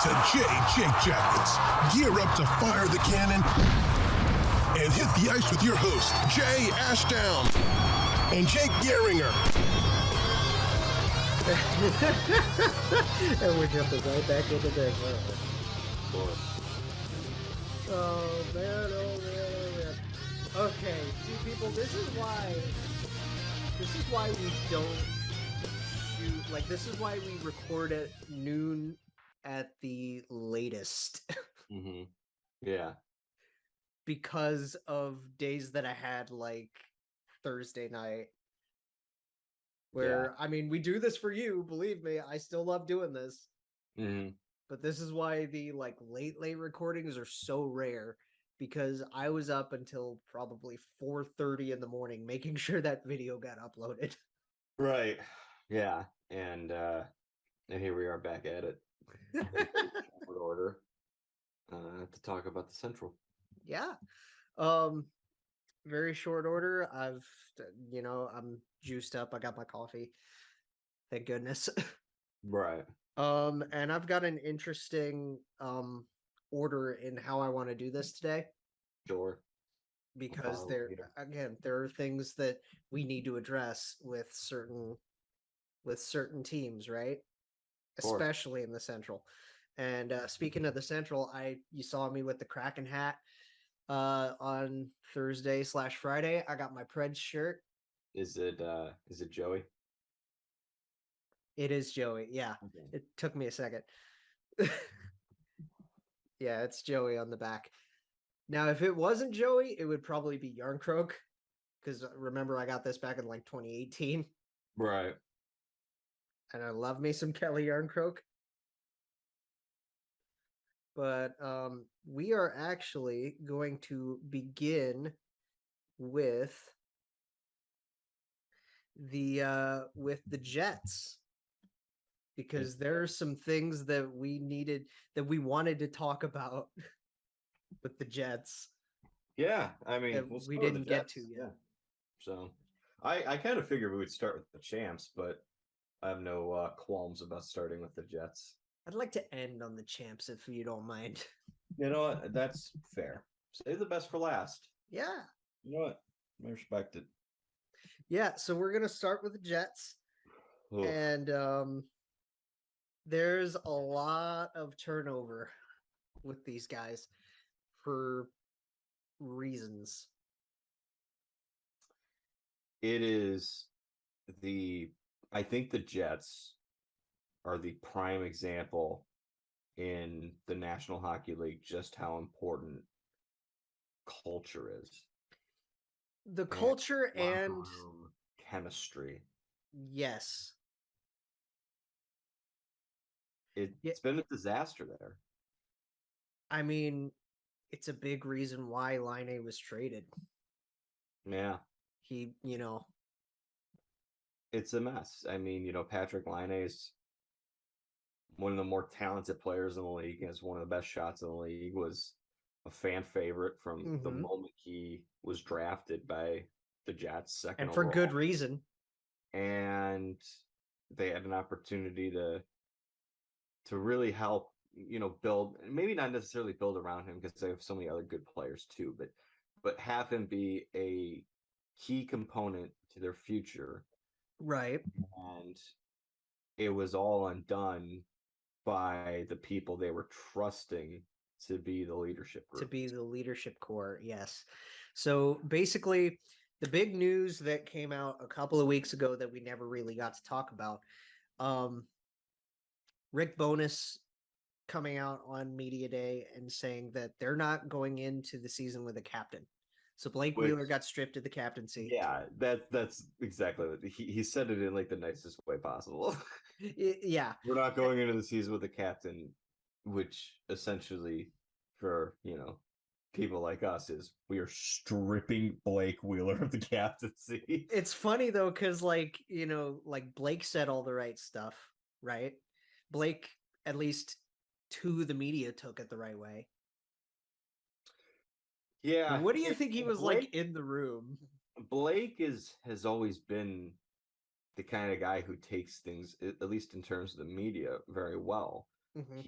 to Jake Jackets. Gear up to fire the cannon and hit the ice with your host, Jay Ashdown and Jake Gehringer. And we're jumping right back into this. Oh man, oh man. Okay, see people, this is why we don't shoot, like this is why we record at noon at the latest. Mm-hmm. Yeah. Because of days that I had like Thursday night. Where, I mean, we do this for you, believe me, I still love doing this. Mm-hmm. But this is why the like late recordings are so rare, because I was up until probably 4:30 in the morning making sure that video got uploaded. Right. Yeah. And here we are back at it. Short order. To talk about the Central. Yeah. Very short order. I'm juiced up. I got my coffee. Thank goodness. Right. And I've got an interesting order in how I want to do this today. Sure. Because there are things that we need to address with certain teams, right? Especially in the Central. And speaking of the Central, you saw me with the Kraken hat on Thursday/Friday. I got my Preds shirt. Is it Joey? It is Joey. Yeah. Okay. It took me a second. Yeah, it's Joey on the back. Now, if it wasn't Joey, it would probably be Yarncroke, because remember I got this back in like 2018. Right. And I love me some Kelly Yarncroke. But we are actually going to begin with the Jets, because there are some things that we wanted to talk about with the Jets. Yeah, I mean, we didn't get to yet. Yeah. So I kind of figured we would start with the champs, but I have no qualms about starting with the Jets. I'd like to end on the champs, if you don't mind. You know what? That's fair. Save the best for last. Yeah. You know what? I respect it. Yeah, so we're going to start with the Jets. Oof. And there's a lot of turnover with these guys for reasons. It is I think the Jets are the prime example in the National Hockey League just how important culture is. The culture and chemistry. Yes. It's been a disaster there. I mean, it's a big reason why Laine was traded. Yeah. He, it's a mess. I mean, Patrick Laine is one of the more talented players in the league. He has one of the best shots in the league. Was a fan favorite from the moment he was drafted by the Jets, second and for overall. Good reason. And they had an opportunity to really help, build, maybe not necessarily build around him, because they have so many other good players too, but have him be a key component to their future. Right. And it was all undone by the people they were trusting to be the leadership group. To be the leadership core, yes. So basically, the big news that came out a couple of weeks ago that we never really got to talk about, Rick Bowness coming out on Media Day and saying that they're not going into the season with a captain. So Blake Wheeler got stripped of the captaincy. Yeah, that's exactly what he said it in like the nicest way possible. Yeah. We're not going into the season with a captain, which essentially for, people like us is we are stripping Blake Wheeler of the captaincy. It's funny though, because like Blake said all the right stuff, right? Blake, at least to the media, took it the right way. Yeah. What do you think he was Blake, like in the room? Blake has always been the kind of guy who takes things, at least in terms of the media, very well. Mm-hmm.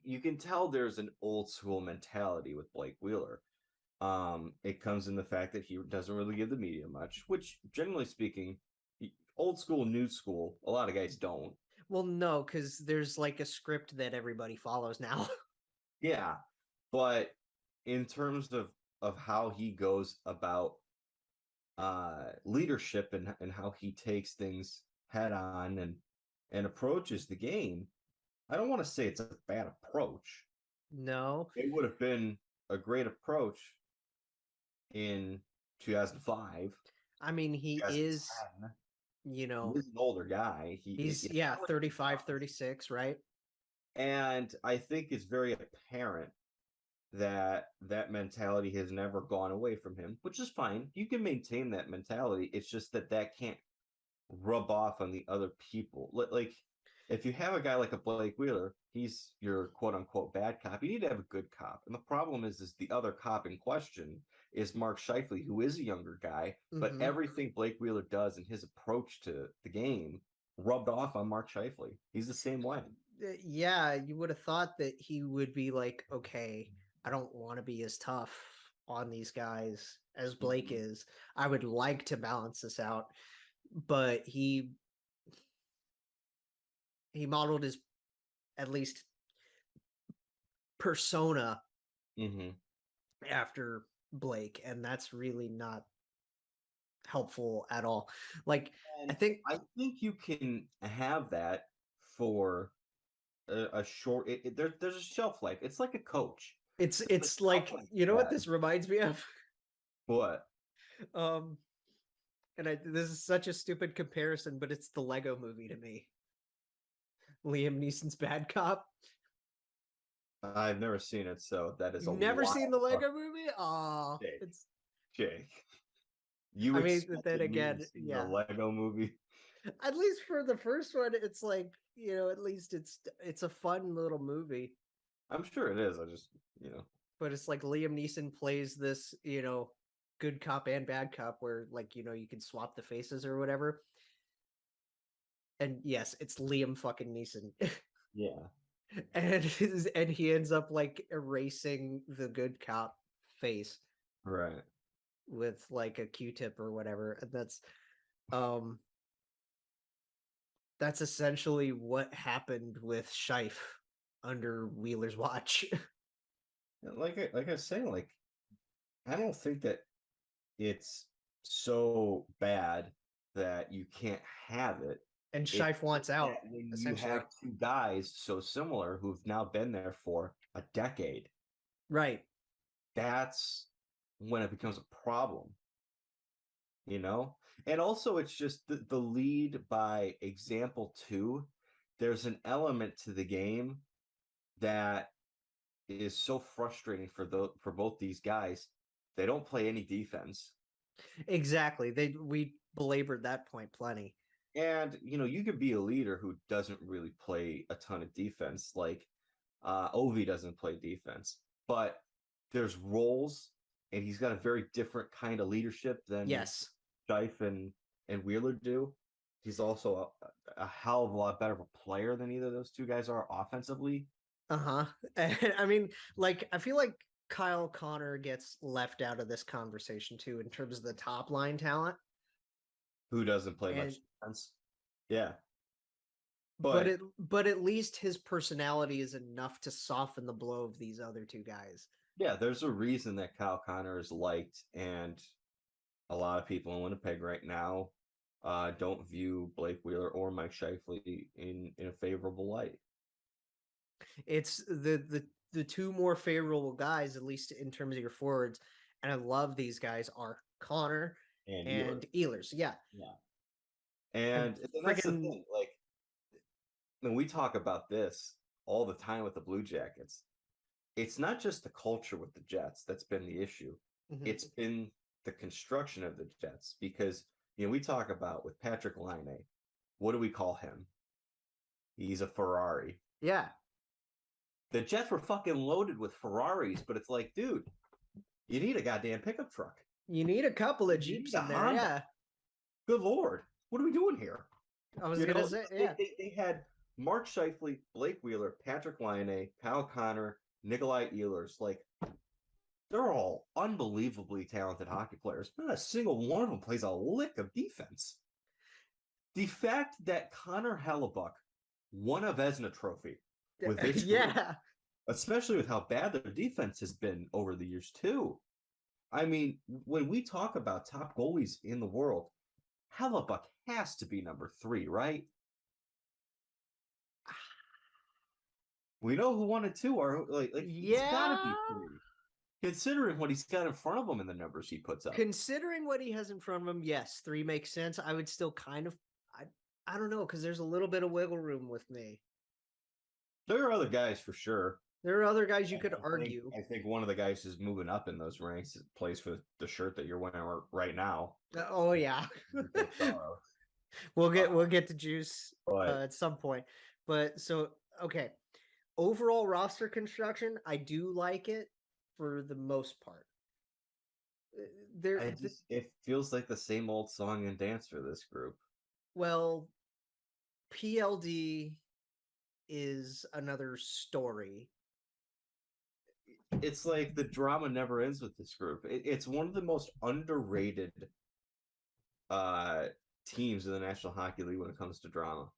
you can tell there's an old school mentality with Blake Wheeler. It comes in the fact that he doesn't really give the media much, which generally speaking, old school, new school, a lot of guys don't. Well, no, because there's like a script that everybody follows now. Yeah, but in terms of how he goes about leadership and how he takes things head on and approaches the game, I don't want to say it's a bad approach. No. It would have been a great approach in 2005. I mean, he is, 2010. you know, He's an older guy. he's, yeah, 35, 36, right? And I think it's very apparent that that mentality has never gone away from him, which is fine. You can maintain that mentality. It's just that can't rub off on the other people. Like, if you have a guy like a Blake Wheeler, he's your quote unquote bad cop. You need to have a good cop. And the problem is the other cop in question is Mark Scheifele, who is a younger guy, but everything Blake Wheeler does in his approach to the game rubbed off on Mark Scheifele. He's the same way. Yeah, you would have thought that he would be like, okay, I don't want to be as tough on these guys as Blake is. I would like to balance this out, but he modeled his, at least, persona after Blake, and that's really not helpful at all. Like, And I think you can have that for a short. There's a shelf life. It's like a coach. it's like, you know what this reminds me of? What? And this is such a stupid comparison, but it's the Lego movie to me. Liam Neeson's Bad Cop. I've never seen it, so that is You've never seen the Lego movie? Oh, it's Jake. You I mean, then expected me again, to see yeah. the Lego movie. At least for the first one, it's like, at least it's a fun little movie. I'm sure it is. I just, But it's like Liam Neeson plays this, good cop and bad cop where, like, you can swap the faces or whatever. And yes, it's Liam fucking Neeson. Yeah. And he ends up like erasing the good cop face. Right. With like a Q-tip or whatever. And that's essentially what happened with Scheif under Wheeler's watch. Like I was saying, like, I don't think that it's so bad that you can't have it. And Scheif wants out. When you have two guys so similar who've now been there for a decade. Right. That's when it becomes a problem. And also it's just the lead by example too. There's an element to the game that is so frustrating for both these guys. They don't play any defense. Exactly. We belabored that point plenty. And you could be a leader who doesn't really play a ton of defense. Like Ovi doesn't play defense, but there's roles, and he's got a very different kind of leadership than Scheif and Wheeler do. He's also a hell of a lot better of a player than either of those two guys are offensively. And I mean, like, I feel like Kyle Connor gets left out of this conversation too in terms of the top line talent. Who doesn't play much defense? Yeah. But at least his personality is enough to soften the blow of these other two guys. Yeah, there's a reason that Kyle Connor is liked, and a lot of people in Winnipeg right now don't view Blake Wheeler or Mike Scheifele in a favorable light. It's the two more favorable guys, at least in terms of your forwards, and I love these guys, are Connor and Ehlers. Yeah. And that's the thing. Like, when we talk about this all the time with the Blue Jackets, it's not just the culture with the Jets that's been the issue. It's been the construction of the Jets, because we talk about with Patrick Laine, what do we call him? He's a Ferrari. Yeah. The Jets were fucking loaded with Ferraris, but it's like, dude, you need a goddamn pickup truck. You need a couple of Jeeps in there. Honda. Yeah. Good Lord. What are we doing here? I was going to say, yeah. They had Mark Scheifele, Blake Wheeler, Patrick Laine, Kyle Connor, Nikolai Ehlers, like they're all unbelievably talented hockey players. Not a single one of them plays a lick of defense. The fact that Connor Hellebuck won a Vezina trophy with this group, especially with how bad their defense has been over the years too. I mean, when we talk about top goalies in the world, Hellebuck has to be number 3, right? We know who 1 and 2 are. He's got to be 3. Considering what he's got in front of him and the numbers he puts up. Considering what he has in front of him, yes, 3 makes sense. I would still kind of, I don't know, because there's a little bit of wiggle room with me. There are other guys for sure. There are other guys you could argue. I think one of the guys who's moving up in those ranks plays for the shirt that you're wearing right now. Oh yeah. We'll get to Juice at some point. But so okay. Overall roster construction, I do like it for the most part. It feels like the same old song and dance for this group. Well, PLD is another story. It's like the drama never ends with this group. It's one of the most underrated teams in the National Hockey League when it comes to drama.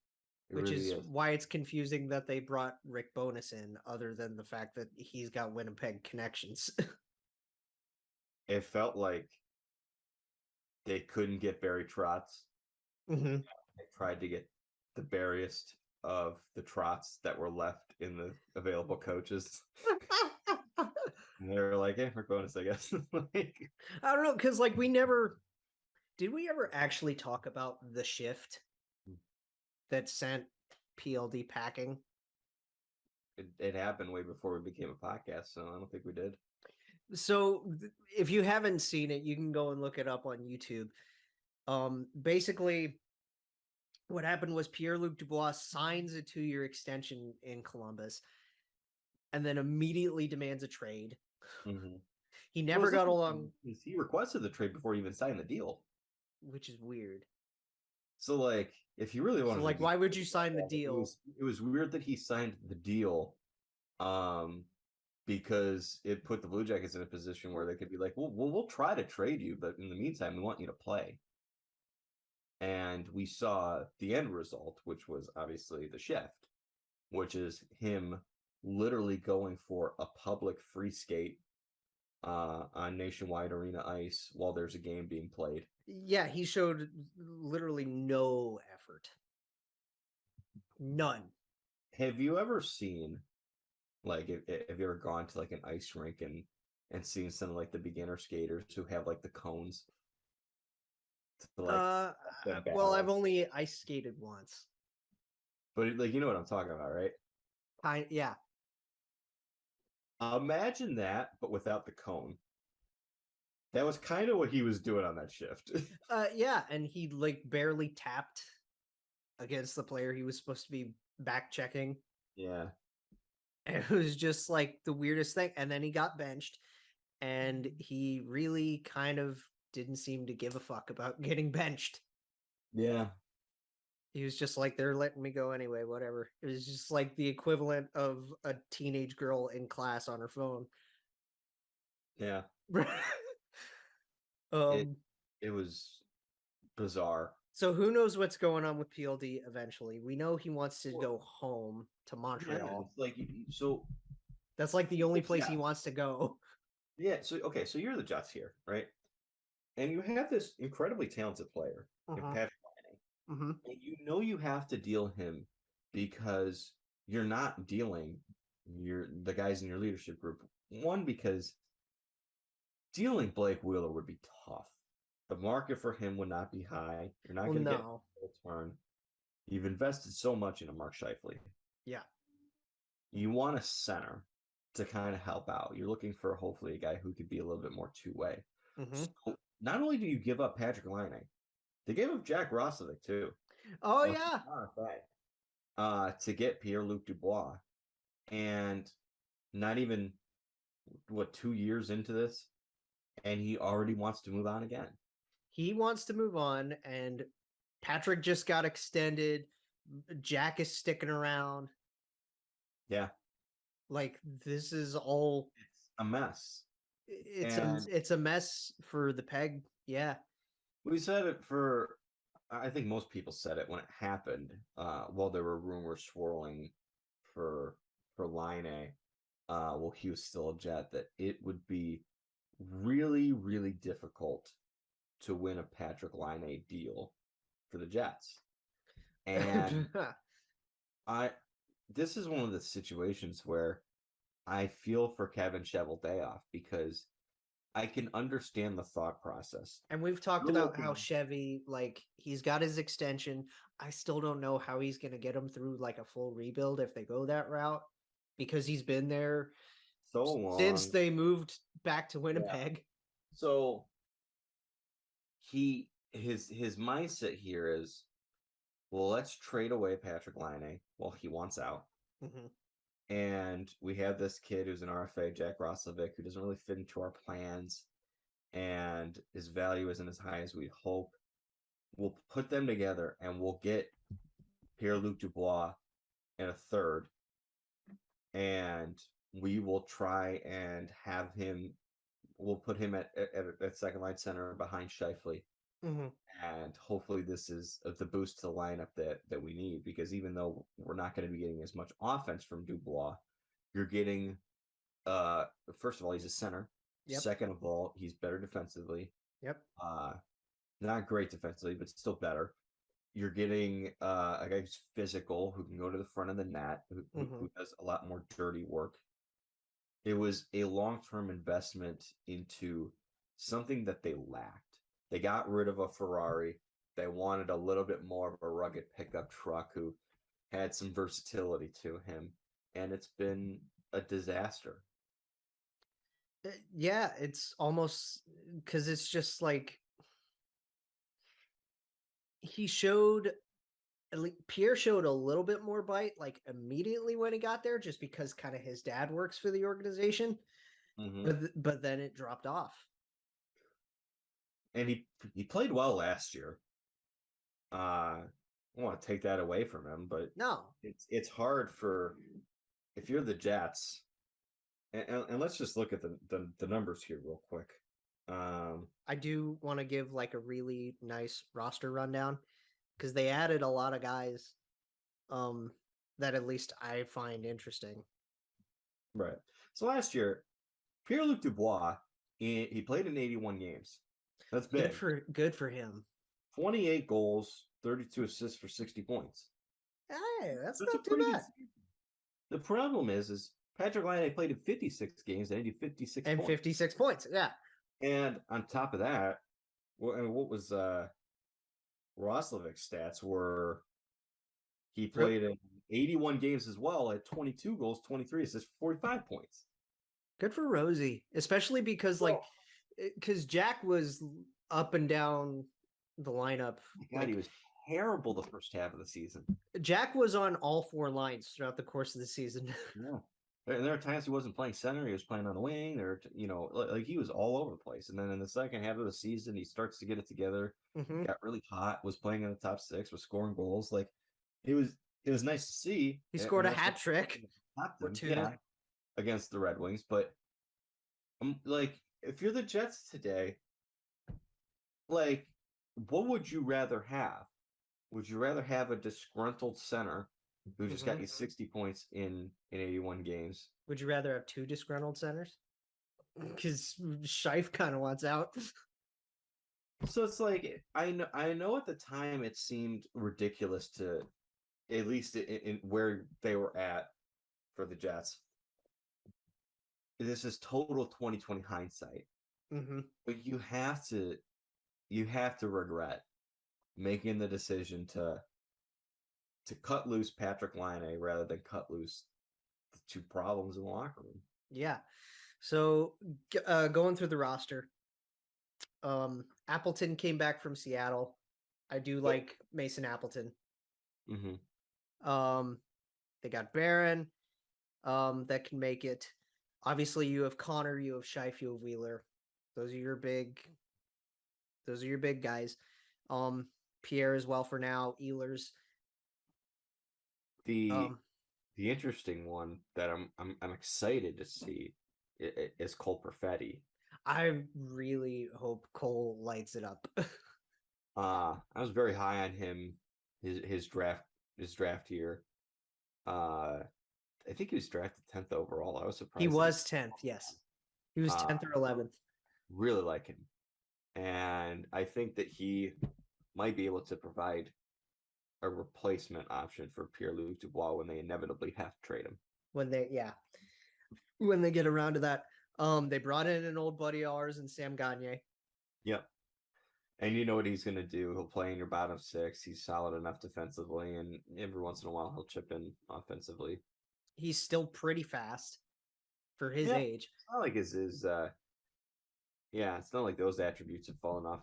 Which really is why it's confusing that they brought Rick Bowness in, other than the fact that he's got Winnipeg connections. It felt like they couldn't get Barry Trotz. Mm-hmm. They tried to get the Barriest of the Trotz that were left in the available coaches. And they were like, Rick Bowness, I guess. I don't know, because did we ever actually talk about the shift that sent PLD packing? It happened way before we became a podcast, so I don't think we did. So if you haven't seen it, you can go and look it up on YouTube. Basically, what happened was Pierre-Luc Dubois signs a 2-year extension in Columbus and then immediately demands a trade. Mm-hmm. He never got along. He requested the trade before he even signed the deal. Which is weird. So, if you really wanted to... why would you sign the deal? It was weird that he signed the deal because it put the Blue Jackets in a position where they could be like, we'll try to trade you, but in the meantime, we want you to play. And we saw the end result, which was obviously the shift, which is him literally going for a public free skate on Nationwide Arena ice while there's a game being played. Yeah, he showed literally no effort. None. Have you ever seen, have you ever gone to an ice rink and seen some of the beginner skaters who have the cones? Well, I've only ice skated once. But you know what I'm talking about, right? Yeah. Imagine that, but without the cone. That was kind of what he was doing on that shift. Yeah, and he barely tapped against the player he was supposed to be back checking. Yeah. And it was just the weirdest thing. And then he got benched, and he really kind of didn't seem to give a fuck about getting benched. Yeah. He was just they're letting me go anyway, whatever. It was just the equivalent of a teenage girl in class on her phone. Yeah. It was bizarre. So who knows what's going on with PLD eventually? We know he wants to go home to Montreal. Yeah, so that's the only place he wants to go. Yeah, so you're the Jets here, right? And you have this incredibly talented player, in Patrick Laine. Mm-hmm. And you have to deal him because you're not dealing the guys in your leadership group. One, because dealing Blake Wheeler would be tough. The market for him would not be high. You're not going to get a return. You've invested so much into Mark Scheifele. Yeah. You want a center to kind of help out. You're looking for hopefully a guy who could be a little bit more two-way. Mm-hmm. So not only do you give up Patrick Laine, they gave up Jack Roslovic too. Oh, yeah. To get Pierre-Luc Dubois. And not even, 2 years into this? And he already wants to move on again. He wants to move on, and Patrick just got extended Jack is sticking around. Yeah. Like, this is all It's a mess. it's a mess for the Peg. Yeah. We said it I think most people said it when it happened, while there were rumors swirling for Line, while he was still a Jet, that it would be really, really difficult to win a Patrick Line deal for the Jets. And this is one of the situations where I feel for Kevin Cheveldayoff, because I can understand the thought process. And we've talked about how Chevy, like, he's got his extension. I still don't know how he's going to get him through like a full rebuild if they go that route, because he's been there so long since they moved back to Winnipeg. Yeah. So his mindset here is, well, let's trade away Patrick Line while he wants out. Mm-hmm. And we have this kid who's an RFA, Jack Roslovic, who doesn't really fit into our plans, and his value isn't as high as we'd hope. We'll put them together and we'll get Pierre-Luc Dubois in a third, and we will try and have him. We'll put him at second line center behind Scheifele. Mm-hmm. And hopefully this is the boost to the lineup that we need, because even though we're not going to be getting as much offense from Dubois, you're getting, first of all, he's a center. Yep. Second of all, he's better defensively. Yep. Not great defensively, but still better. You're getting a guy who's physical, who can go to the front of the net, who does a lot more dirty work. It was a long-term investment into something that they lacked. They got rid of a Ferrari. They wanted a little bit more of a rugged pickup truck who had some versatility to him, and it's been a disaster. Yeah, it's almost, because it's just like Pierre showed a little bit more bite, like, immediately when he got there, just because kind of his dad works for the organization. Mm-hmm. But then it dropped off. And he played well last year. I don't want to take that away from him, but no, it's hard if you're the Jets, and let's just look at the numbers here real quick. I do want to give like a really nice roster rundown, because they added a lot of guys that at least I find interesting. Right. So last year, Pierre-Luc Dubois, he played in 81 games. That's big. Good for him. 28 goals, 32 assists for 60 points. Hey, that's not too bad. The problem is Patrick Line played in 56 games and he did 56 points. 56 points, yeah. And on top of that, what was Roslovic's stats were, he played in 81 games as well at 22 goals, 23 assists, 45 points. Good for Rosie, especially because because Jack was up and down the lineup. God, he was terrible the first half of the season. Jack was on all four lines throughout the course of the season. Yeah. And there are times he wasn't playing center. He was playing on the wing, or, like he was all over the place. And then in the second half of the season, he starts to get it together. Mm-hmm. Got really hot, was playing in the top six, was scoring goals. Like, it was nice to see. He scored a hat trick or two. Yeah, against the Red Wings. But like, if you're the Jets today, like, what would you rather have? Would you rather have a disgruntled center who just got you 60 points in 81 games? Would you rather have two disgruntled centers? Because Scheif kind of wants out. So it's like, I know at the time it seemed ridiculous, to at least in where they were at for the Jets. This is total 2020 hindsight. Mm-hmm. But you have to regret making the decision to cut loose Patrick Line rather than cut loose the two problems in the locker room. Yeah. So going through the roster, Appleton came back from Seattle. I do like Mason Appleton. Mm-hmm. They got Barron that can make it. Obviously, you have Connor, you have Scheif, you have Wheeler. Those are your big guys. Pierre as well for now. Ehlers. The the interesting one that I'm excited to see is Cole Perfetti. I really hope Cole lights it up. I was very high on him his draft year. I think he was drafted 10th overall. I was surprised. He was 10th, yes. He was 10th or 11th. Really like him. And I think that he might be able to provide a replacement option for Pierre-Luc Dubois when they inevitably have to trade him. When they get around to that. They brought in an old buddy of ours in Sam Gagne. Yep. And you know what he's going to do. He'll play in your bottom six. He's solid enough defensively, and every once in a while he'll chip in offensively. He's still pretty fast for his age. It's not like it's not like those attributes have fallen off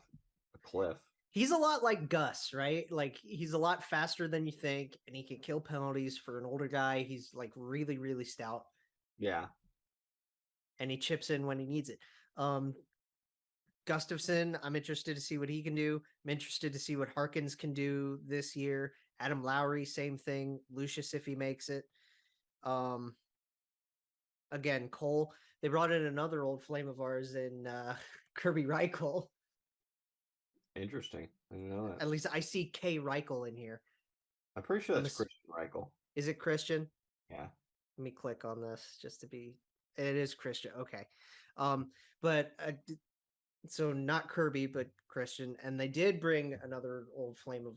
a cliff. He's a lot like Gus, right? Like he's a lot faster than you think, and he can kill penalties for an older guy. He's like really, really stout. Yeah. And he chips in when he needs it. Gustafson, I'm interested to see what he can do. I'm interested to see what Harkins can do this year. Adam Lowry, same thing. Lucius, if he makes it. Again, Cole, they brought in another old flame of ours in Kirby Reichel. Interesting. I didn't know that. At least I see K. Reichel in here. I'm pretty sure that's Christian Reichel. Is it Christian? Yeah. Let me click on this just to be. It is Christian. Okay. But so not Kirby, but Christian. And they did bring another old flame of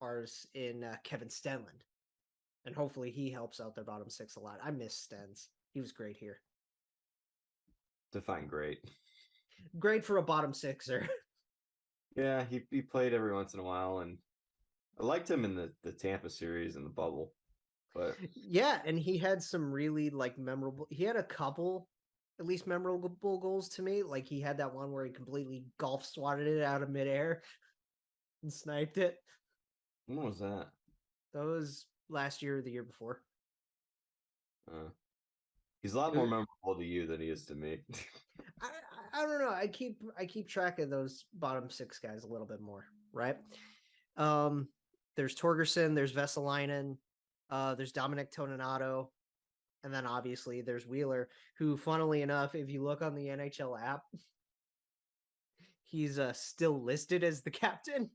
ours in Kevin Stenland. And hopefully he helps out their bottom six a lot. I miss Stens. He was great here. Define great. Great for a bottom sixer. Yeah, he played every once in a while, and I liked him in the Tampa series in the bubble. But yeah, and he had some really memorable. He had a couple, at least memorable goals to me. Like he had that one where he completely golf swatted it out of midair and sniped it. When was that? That was last year or the year before. He's a lot more memorable to you than he is to me. I don't know. I keep track of those bottom six guys a little bit more, right? There's Torgerson, there's Vesalainen, there's Dominic Toninato, and then obviously there's Wheeler, who, funnily enough, if you look on the NHL app, he's still listed as the captain.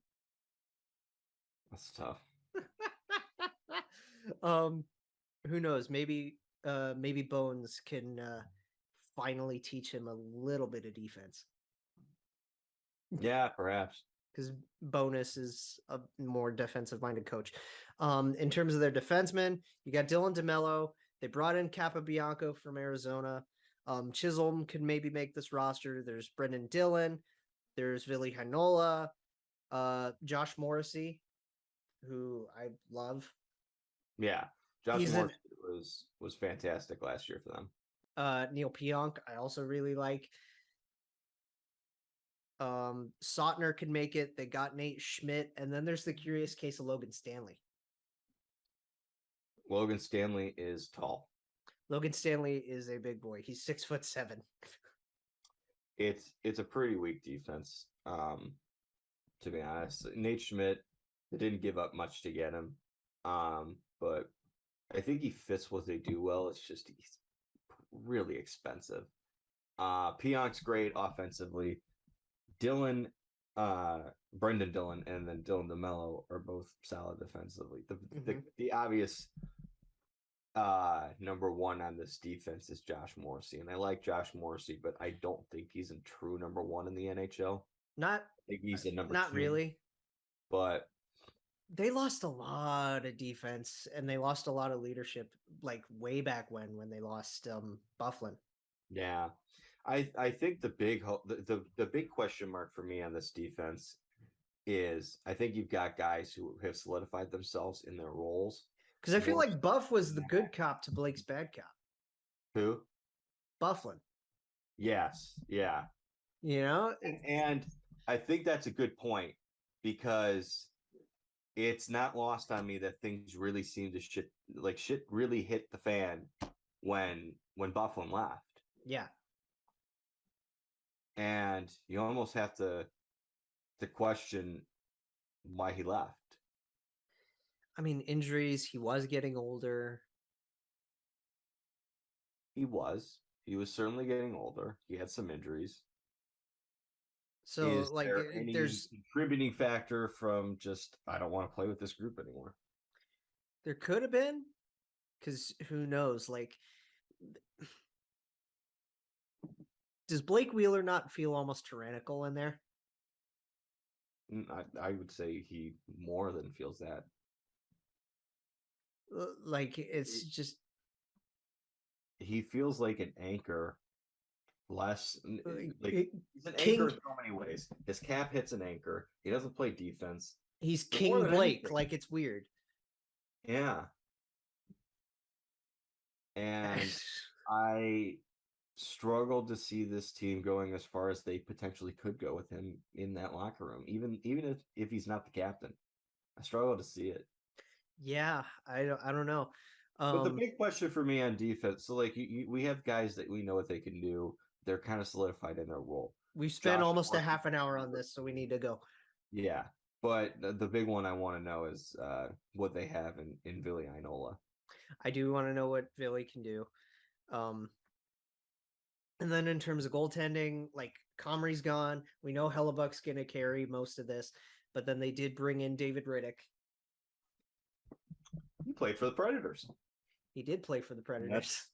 That's tough. Who knows? Maybe Bones can finally teach him a little bit of defense. Yeah, perhaps. Because Bonus is a more defensive-minded coach. In terms of their defensemen, you got Dylan DeMello. They brought in Capobianco from Arizona. Chisholm could maybe make this roster. There's Brendan Dillon. There's Ville Heinola. Josh Morrissey, who I love. Yeah, Josh Morrissey was fantastic last year for them. Neil Pionk, I also really like. Sautner could make it. They got Nate Schmidt, and then there's the curious case of Logan Stanley. Logan Stanley is tall. Logan Stanley is a big boy. He's 6'7". It's a pretty weak defense, to be honest. Nate Schmidt, they didn't give up much to get him, but I think he fits what they do well. It's just he's really expensive. Pionk's great offensively. Brendan Dillon, and then Dylan DeMello are both solid defensively. The obvious number one on this defense is Josh Morrissey, and I like Josh Morrissey, but I don't think he's a true number one in the NHL. I think he's a number not two, really, but they lost a lot of defense and they lost a lot of leadership, like way back when they lost Byfuglien. Yeah. I think the big question mark for me on this defense is I think you've got guys who have solidified themselves in their roles. Because I feel like Buff was the good cop to Blake's bad cop. Who? Byfuglien. Yes. Yeah. You know? And I think that's a good point because it's not lost on me that things really seem to shit really hit the fan when Byfuglien left. Yeah. And you almost have to question why he left. I mean, injuries. He was getting older. He was certainly getting older. He had some injuries. So, Is like, there any there's contributing factor from just I don't want to play with this group anymore? there could have been, because who knows? Like, does Blake Wheeler not feel almost tyrannical in there? I would say he more than feels that. Like, it's just He feels like an anchor, less like he's an King. anchor in so many ways. His cap hits an anchor. He doesn't play defense. He's But more King than Blake. anything- Like, it's weird. Yeah. And I struggled to see this team going as far as they potentially could go with him in that locker room, even if he's not the captain. I struggle to see it. Yeah, I don't know. But the big question for me on defense, so like we have guys that we know what they can do. They're kind of solidified in their role. We've spent Josh almost a Norman- half an hour on this, so we need to go. Yeah, but the big one I want to know is what they have in Ville Heinola. I do want to know what Ville can do. And then in terms of goaltending, like Comrie's gone. We know Hellebuck's going to carry most of this, but then they did bring in David Riddick. He played for the Predators. He did play for the Predators. That's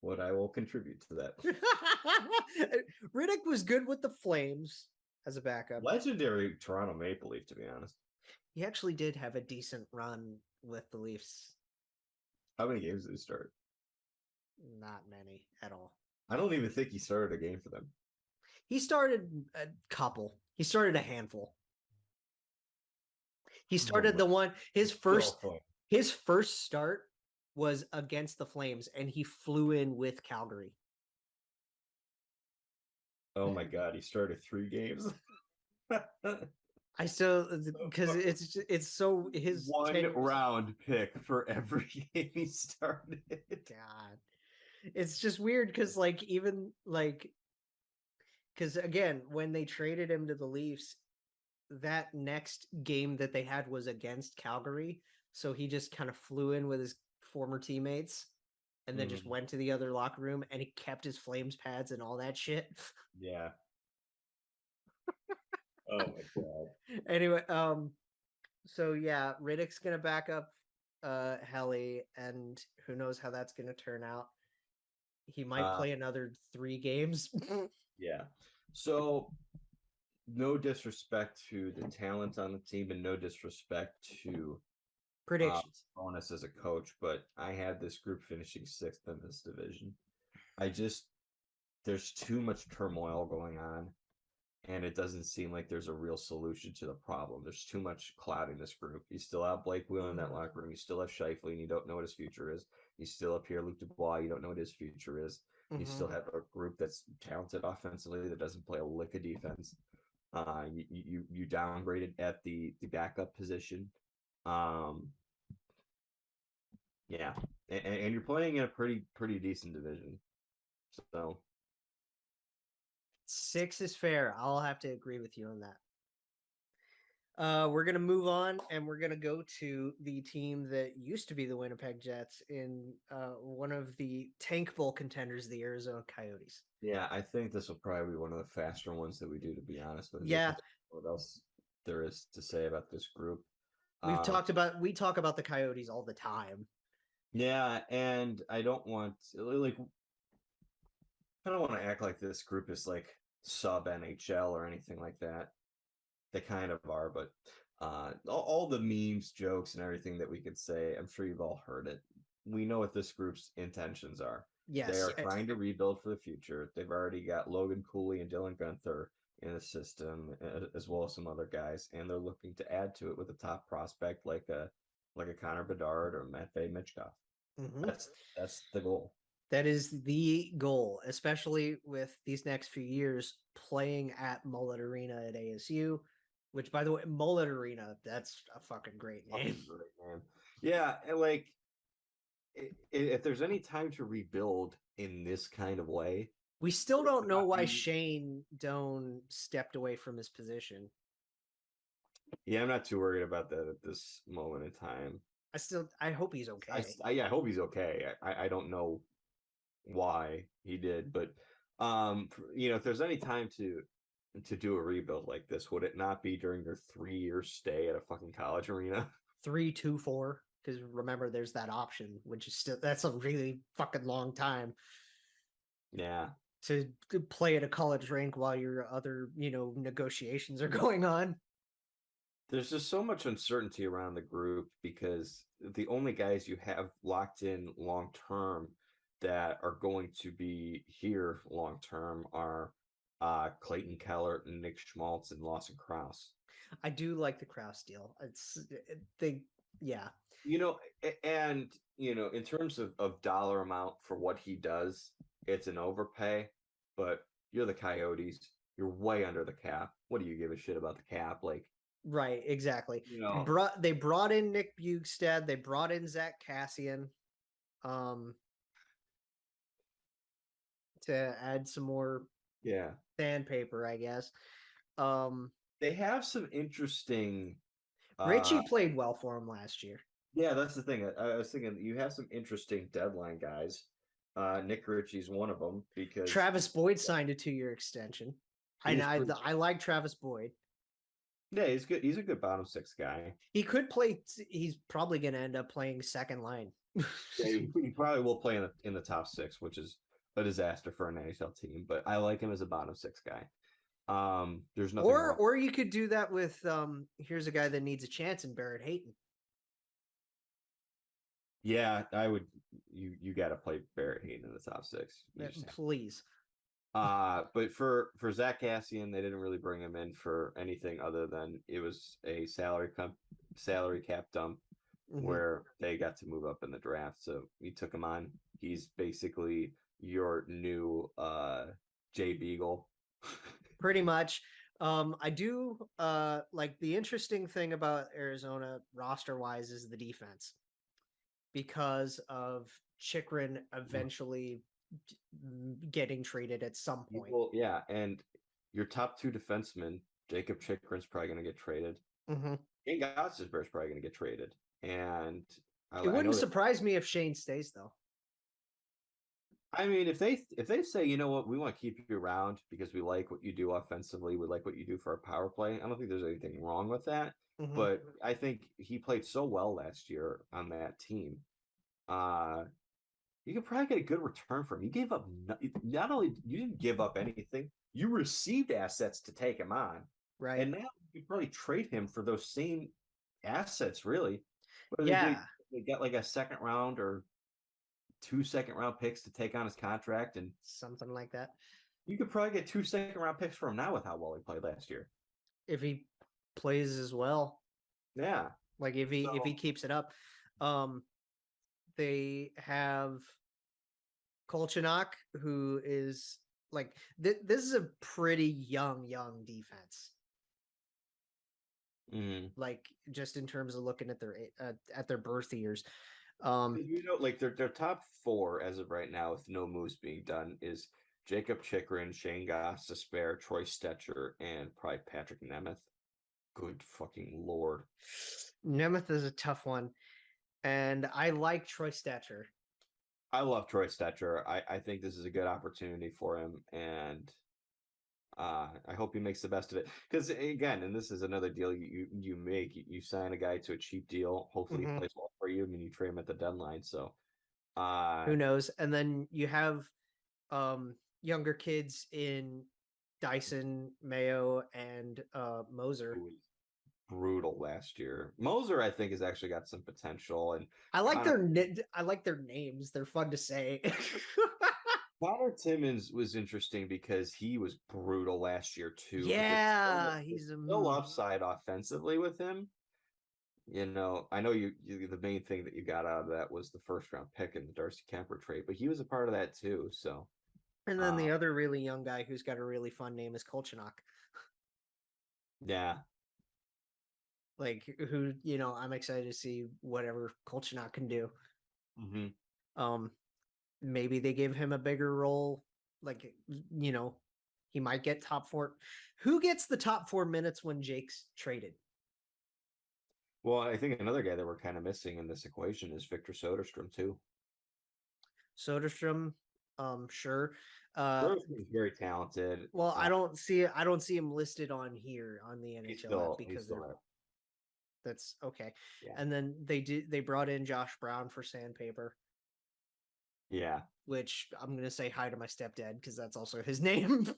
what I will contribute to that. Riddick was good with the Flames as a backup. Legendary Toronto Maple Leaf, to be honest. He actually did have a decent run with the Leafs. How many games did he start? Not many at all. I don't even think he started a game for them. He started a couple. He started a handful. He started the one his first start was against the Flames, and he flew in with Calgary. Oh my god, he started 3 games. I still, because it's so his one round pick for every game he started. God, it's just weird because because again, when they traded him to the Leafs, that next game that they had was against Calgary, so he just kind of flew in with his former teammates and then just went to the other locker room, and he kept his Flames pads and all that shit. Yeah. Oh my god. Anyway, so yeah, Riddick's gonna back up Helly, and who knows how that's gonna turn out. He might play another 3 games. Yeah. So no disrespect to the talent on the team and no disrespect to Predictions. Bonus as a coach, but I had this group finishing 6th in this division. There's too much turmoil going on, and it doesn't seem like there's a real solution to the problem. There's too much cloud in this group. You still have Blake Wheeler in that locker room. You still have Scheifele, and you don't know what his future is. You still have Pierre-Luc Dubois. You don't know what his future is. You still have a group that's talented offensively that doesn't play a lick of defense. You downgraded at the backup position. Yeah, and you're playing in a pretty decent division. So 6 is fair. I'll have to agree with you on that. We're going to move on, and we're going to go to the team that used to be the Winnipeg Jets in one of the tank bowl contenders, the Arizona Coyotes. Yeah, I think this will probably be one of the faster ones that we do, to be honest with you. Yeah. What else there is to say about this group? We talk about the Coyotes all the time. Yeah, and I don't want to act like this group is like sub NHL or anything like that. They kind of are, but all the memes, jokes, and everything that we could say, I'm sure you've all heard it. We know what this group's intentions are. Yes. They are trying to rebuild for the future. They've already got Logan Cooley and Dylan Guenther in the system, as well as some other guys, and they're looking to add to it with a top prospect like a Connor Bedard or Matvei Michkov. That's the goal. That is the goal, especially with these next few years playing at Mullet Arena at ASU, which, by the way, Mullet Arena, that's a fucking great name. Yeah, and if there's any time to rebuild in this kind of way, we still don't know why Shane Doan stepped away from his position. Yeah, I'm not too worried about that at this moment in time. I hope he's okay. I hope he's okay. I don't know why he did, but if there's any time to do a rebuild like this, would it not be during your 3-year stay at a fucking college arena? 3-2-4, because remember there's that option, which is that's a really fucking long time Yeah. to play at a college rink while your other negotiations are going on. There's just so much uncertainty around the group because the only guys you have locked in long term that are going to be here long term are Clayton Keller, Nick Schmaltz, and Lawson Krause. I do like the Krause deal. Yeah. In terms of dollar amount for what he does, it's an overpay, but you're the Coyotes. You're way under the cap. What do you give a shit about the cap? Like, right, exactly. you know, They brought in Nick Bjugstad. They brought in Zach Cassian, to add some more sandpaper, I guess. They have some interesting. Richie played well for him last year. Yeah, that's the thing. I was thinking you have some interesting deadline guys. Nick Ritchie's one of them because Travis Boyd signed a 2-year extension. I like Travis Boyd. Yeah, he's good. He's a good bottom six guy. He could play. He's probably going to end up playing second line. Yeah, he probably will play in the top six, which is a disaster for an NHL team. But I like him as a bottom six guy. There's nothing. Or you could do that with here's a guy that needs a chance in Barrett Hayton. Yeah, I would. You got to play Barrett Hayton in the top six. Please. But for Zach Cassian, they didn't really bring him in for anything other than it was a salary cap dump where they got to move up in the draft. So we took him on. He's basically your new Jay Beagle. Pretty much. I do like the interesting thing about Arizona roster wise is the defense, because of Chychrun eventually getting traded at some point. Well, yeah, and your top two defensemen, Jacob Chychrun's probably going to get traded. And Gostisbehere's probably going to get traded. And it wouldn't surprise me if Shane stays, though. I mean, if they say, you know what, we want to keep you around because we like what you do offensively, we like what you do for our power play. I don't think there's anything wrong with that. But I think he played so well last year on that team. You could probably get a good return for him. You gave up not only you didn't give up anything, you received assets to take him on, right? And now you could probably trade him for those same assets, really. But they got like a second round or 2 second-round picks to take on his contract and something like that. You could probably get 2 second-round picks for him now with how well he played last year. If he plays as well. Yeah. Like if he keeps it up. They have Kolchak, who is like this is a pretty young defense. Like just in terms of looking at their birth years. Like their top 4 as of right now, with no moves being done, is Jacob Chychrun, Shane Gostisbehere, Troy Stecher, and probably Patrick Nemeth. Good fucking Lord. Nemeth is a tough one. And I like Troy Stecher. I love Troy Stecher. I think this is a good opportunity for him. And I hope he makes the best of it. Because again, and this is another deal you make. You sign a guy to a cheap deal. Hopefully he plays well for you, and you trade him at the deadline. So who knows? And then you have younger kids in Dyson, Mayo, and Moser. Brutal last year. Moser, I think, has actually got some potential, and I like their names. They're fun to say. Connor Timmins was interesting because he was brutal last year too. Yeah, he's no upside offensively with him. I know you the main thing that you got out of that was the first round pick in the Darcy Kemper trade, but he was a part of that too. So, and then the other really young guy who's got a really fun name is Kolchak. Yeah. Like who, I'm excited to see whatever Kolchak can do. Maybe they give him a bigger role. Like, he might get top 4. Who gets the top 4 minutes when Jake's traded? Well, I think another guy that we're kind of missing in this equation is Victor Soderstrom too. Soderstrom, sure. Soderstrom's very talented. Well, I don't see him listed on here on the NHL app He's because still there. that's okay. Yeah. And then they brought in Josh Brown for Sandpaper. Yeah. Which I'm gonna say hi to my stepdad because that's also his name.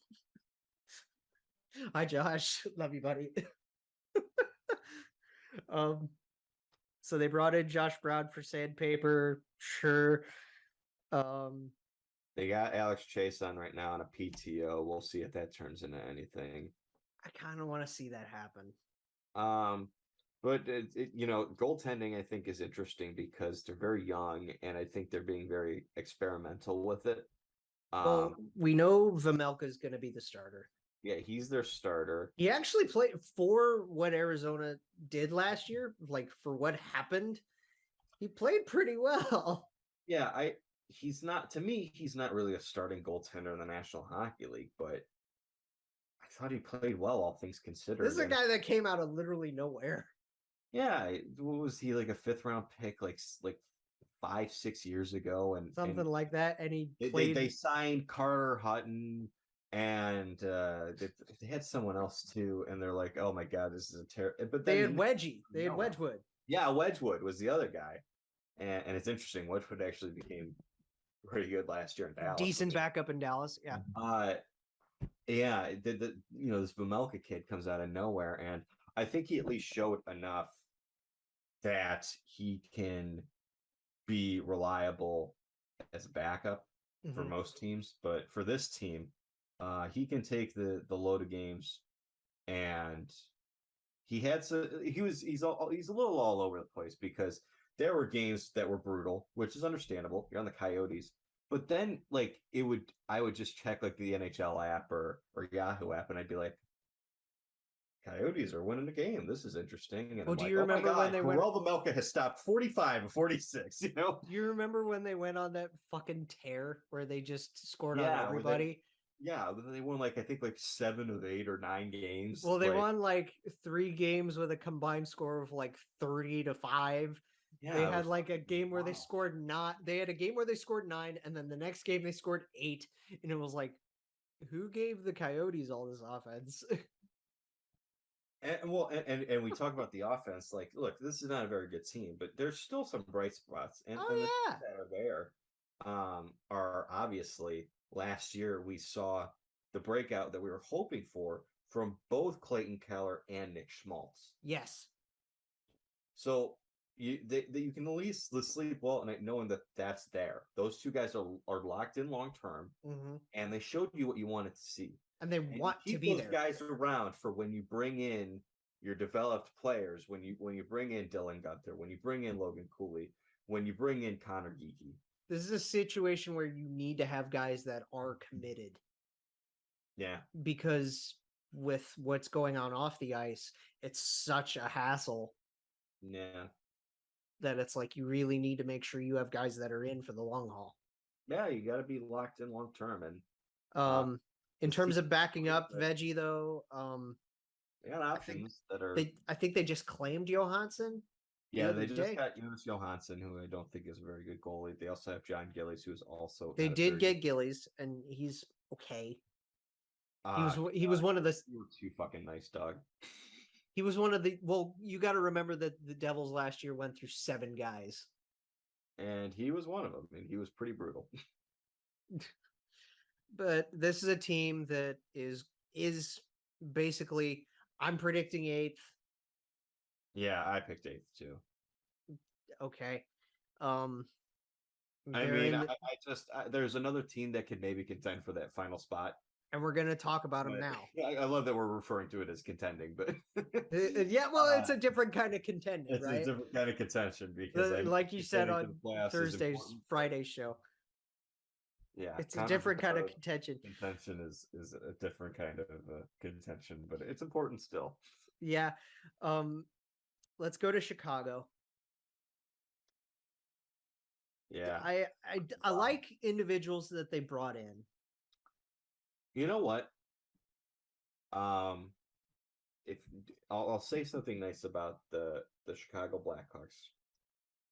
Hi, Josh. Love you, buddy. So they brought in Josh Brown for Sandpaper. Sure. They got Alex Chase on right now on a PTO. We'll see if that turns into anything. I kind of want to see that happen. But goaltending I think is interesting because they're very young, and I think they're being very experimental with it. Well, we know Vejmelka is going to be the starter. Yeah, he's their starter. He actually played for what Arizona did last year, like for what happened. He played pretty well. Yeah, he's not really a starting goaltender in the National Hockey League, but I thought he played well, all things considered. This is a guy that came out of literally nowhere. Yeah, what was he, like a 5th round pick, like 5-6 years ago, and something like that. And he played. They signed Carter Hutton, and they had someone else too, and they're like, "Oh my god, this is a terrible." But then they had Wedgie. They had Wedgwood. Yeah, Wedgwood was the other guy, and it's interesting. Wedgwood actually became pretty good last year in Dallas. Decent backup in Dallas. Yeah. Yeah. This Vejmelka kid comes out of nowhere, and I think he at least showed enough that he can be reliable as a backup for most teams. But for this team, he can take the load of games, and he's a little all over the place because there were games that were brutal, which is understandable. You're on the Coyotes. But then, I would just check like the NHL app or Yahoo app, and I'd be like, Coyotes are winning the game. This is interesting. And do you remember when they went? Vejmelka has stopped 45 of 46. Do you remember when they went on that fucking tear where they just scored on everybody? They won I think 7 of 8 or 9 games. Well, they won 3 games with a combined score of 30-5. Yeah, they had a game where they scored not. They had a game where they scored 9, and then the next game they scored 8, and it was who gave the Coyotes all this offense? And we talk about the offense. Look, this is not a very good team, but there's still some bright spots. And, the things that are there are obviously last year we saw the breakout that we were hoping for from both Clayton Keller and Nick Schmaltz. Yes. So you can at least sleep well and knowing that that's there. Those two guys are locked in long term, and they showed you what you wanted to see. And they want to be there. Keep those guys around for when you bring in your developed players, when you bring in Dylan Gunther, when you bring in Logan Cooley, when you bring in Connor Geeky. This is a situation where you need to have guys that are committed. Yeah. Because with what's going on off the ice, it's such a hassle. Yeah. That it's you really need to make sure you have guys that are in for the long haul. Yeah, you got to be locked in long term. And in terms of backing up Veggie, though, they got options that are. I think they just claimed Johansson. Yeah, they just got Jonas Johansson, who I don't think is a very good goalie. They also have John Gillies, who is also. They did get Gillies, and he's okay. He was one of the. You were too fucking nice, dog. He was one of the. Well, you got to remember that the Devils last year went through 7 guys, and he was one of them, and he was pretty brutal. But this is a team that is basically. I'm predicting 8th. Yeah, I picked 8th too. Okay. There's another team that could maybe contend for that final spot. And we're going to talk about them now. I love that we're referring to it as contending, but it's a different kind of contending, it's right? It's a different kind of contention because like you said on Friday's show. Yeah, it's a different kind of contention. Contention is a different kind of contention, but it's important still. Yeah. Let's go to Chicago. Yeah. I like individuals that they brought in. You know what? I'll say something nice about the Chicago Blackhawks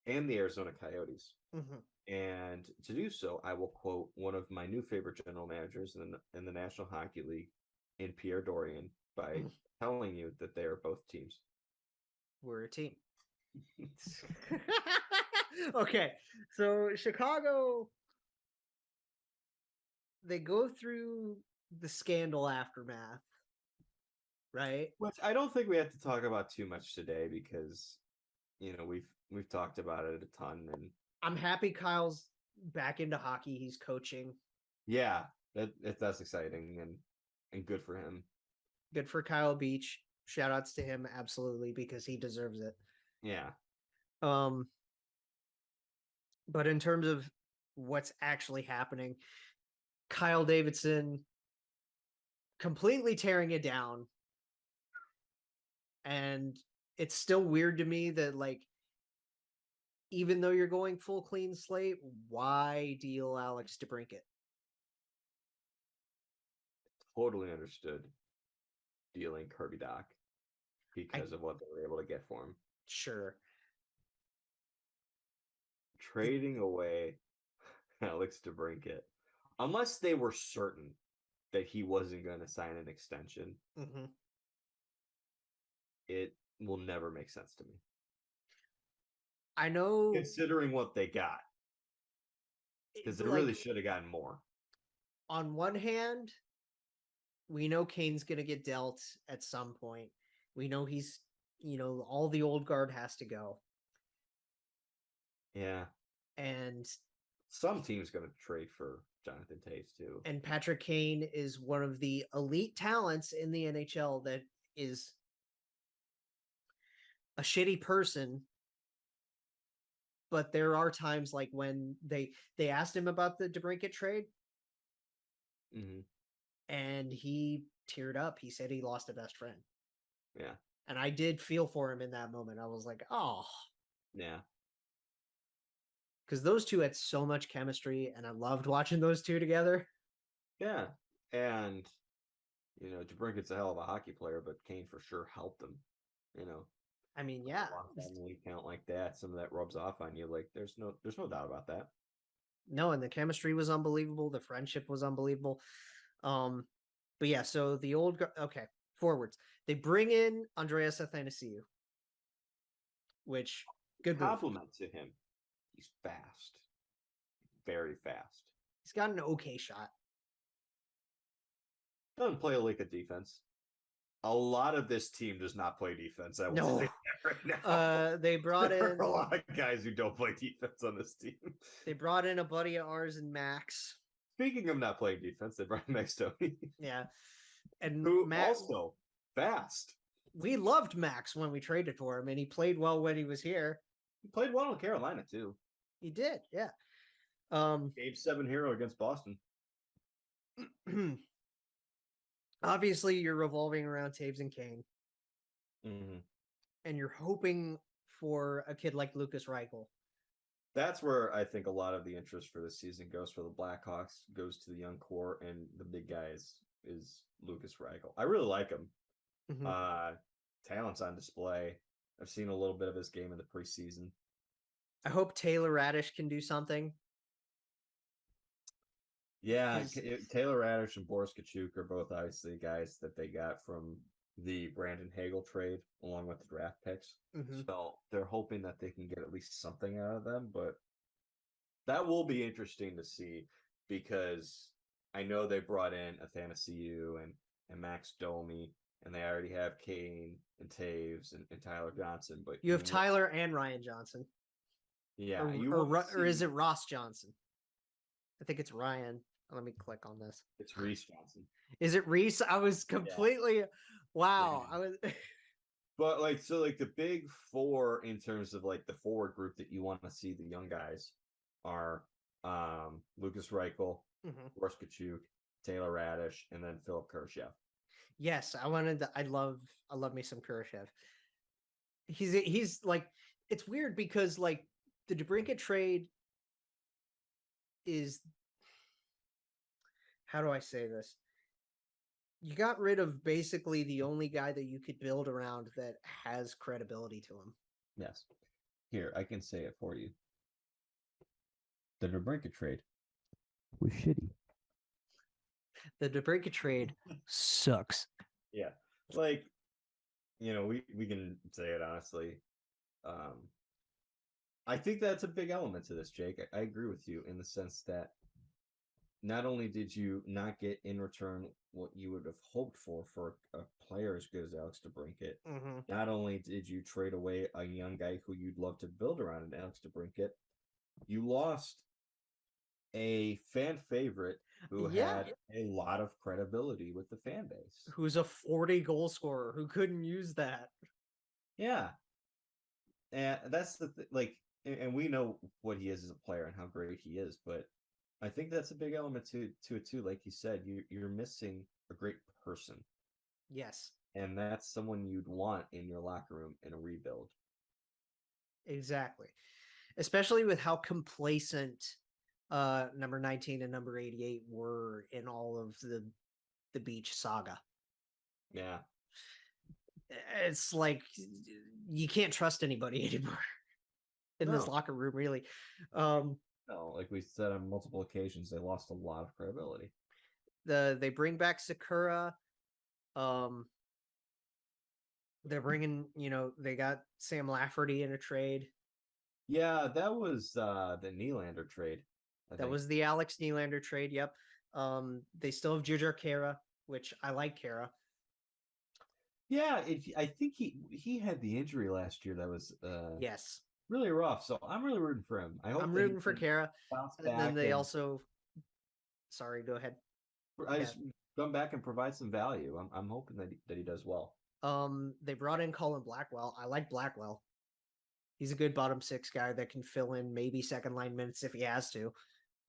and the Arizona Coyotes. Mm-hmm. And to do so, I will quote one of my new favorite general managers in the National Hockey League, in Pierre Dorian, by telling you that they are both teams. We're a team. Okay, so Chicago, they go through the scandal aftermath, right? Which I don't think we have to talk about too much today because we've talked about it a ton, and I'm happy Kyle's back into hockey. He's coaching. yeah, that's exciting and good for him. Good for Kyle Beach. Shout outs to him, absolutely, because he deserves it. Yeah. But in terms of what's actually happening, Kyle Davidson completely tearing it down. And it's still weird to me that, like, even though you're going full clean slate, why deal Alex DeBrincat? Totally understood dealing Kirby Doc because of what they were able to get for him. Sure. Trading away Alex DeBrincat, unless they were certain that he wasn't going to sign an extension, it will never make sense to me. I know, considering what they got, because they really should have gotten more. On one hand, we know Kane's going to get dealt at some point. We know he's, all the old guard has to go. Yeah. And some team's going to trade for Jonathan Toews too. And Patrick Kane is one of the elite talents in the NHL that is a shitty person. But there are times like when they asked him about the DeBrincat trade, and he teared up. He said he lost a best friend. Yeah. And I did feel for him in that moment. I was like, oh. Yeah. Because those two had so much chemistry, and I loved watching those two together. Yeah. And, DeBrincat's a hell of a hockey player, but Kane for sure helped him, I mean, yeah. When you count like that, some of that rubs off on you. Like, there's no doubt about that. No, and the chemistry was unbelievable. The friendship was unbelievable. But yeah, so the old forwards. They bring in Andreas Athanasiou, which good compliment to him. He's fast, very fast. He's got an okay shot. Doesn't play like a defense. A lot of this team does not play defense. I will say that right now. They brought in a lot of guys who don't play defense on this team. They brought in a buddy of ours in Max. Speaking of not playing defense, they brought in Max Domi. Yeah, and who Max, also fast. We loved Max when we traded for him, and he played well when he was here. He played well in Carolina too. He did, yeah. Game 7 hero against Boston. Obviously, you're revolving around Toews and Kane. And you're hoping for a kid like Lucas Reichel. That's where I think a lot of the interest for this season goes for the Blackhawks, goes to the young core, and the big guy is Lucas Reichel. I really like him. Talent's on display. I've seen a little bit of his game in the preseason. I hope Taylor Radish can do something. Yeah, Taylor Radish and Boris Kachuk are both obviously guys that they got from the Brandon Hagel trade along with the draft picks. So they're hoping that they can get at least something out of them, but that will be interesting to see because I know they brought in Athanasiou and Max Domi, and they already have Kane and Toews and Tyler Johnson. But you have Tyler and Ryan Johnson. Yeah. Or is it Ross Johnson? I think it's Ryan. Let me click on this. It's Reese Johnson. Is it Reese? I was completely wow. Yeah. I was But the big four in terms of like the forward group that you want to see the young guys are Lucas Reichel, Boris Kachuk, Taylor Radish, and then Philip Kurashev. Yes, I love me some Kurashev. He's like, it's weird because like the DeBrincat trade is, how do I say this? You got rid of basically the only guy that you could build around that has credibility to him. Yes. Here, I can say it for you. The DeBrincat trade was shitty. The DeBrincat trade sucks. Yeah. Like, we can say it honestly. I think that's a big element to this, Jake. I agree with you in the sense that not only did you not get in return what you would have hoped for a player as good as Alex DeBrincat, not only did you trade away a young guy who you'd love to build around in Alex DeBrincat, you lost a fan favorite who had a lot of credibility with the fan base. Who's a 40 goal scorer who couldn't use that. Yeah. And that's the and we know what he is as a player and how great he is, but I think that's a big element to it too. Like you said, you're missing a great person. Yes. And that's someone you'd want in your locker room in a rebuild. Exactly. Especially with how complacent number 19 and number 88 were in all of the Beach saga. Yeah. It's like you can't trust anybody anymore in this locker room, really. No, like we said on multiple occasions, they lost a lot of credibility. They bring back Sakura. They're bringing, they got Sam Lafferty in a trade. Yeah, that was the Nylander trade. That was the Alex Nylander trade. Yep. They still have Jujhar Khaira, which I like Khaira. Yeah, I think he had the injury last year that was yes, really rough. So I'm really rooting for him. I'm rooting for Khaira. And then they also, sorry, go ahead. Just come back and provide some value. I'm hoping that he does well. They brought in Colin Blackwell. I like Blackwell. He's a good bottom six guy that can fill in maybe second line minutes if he has to.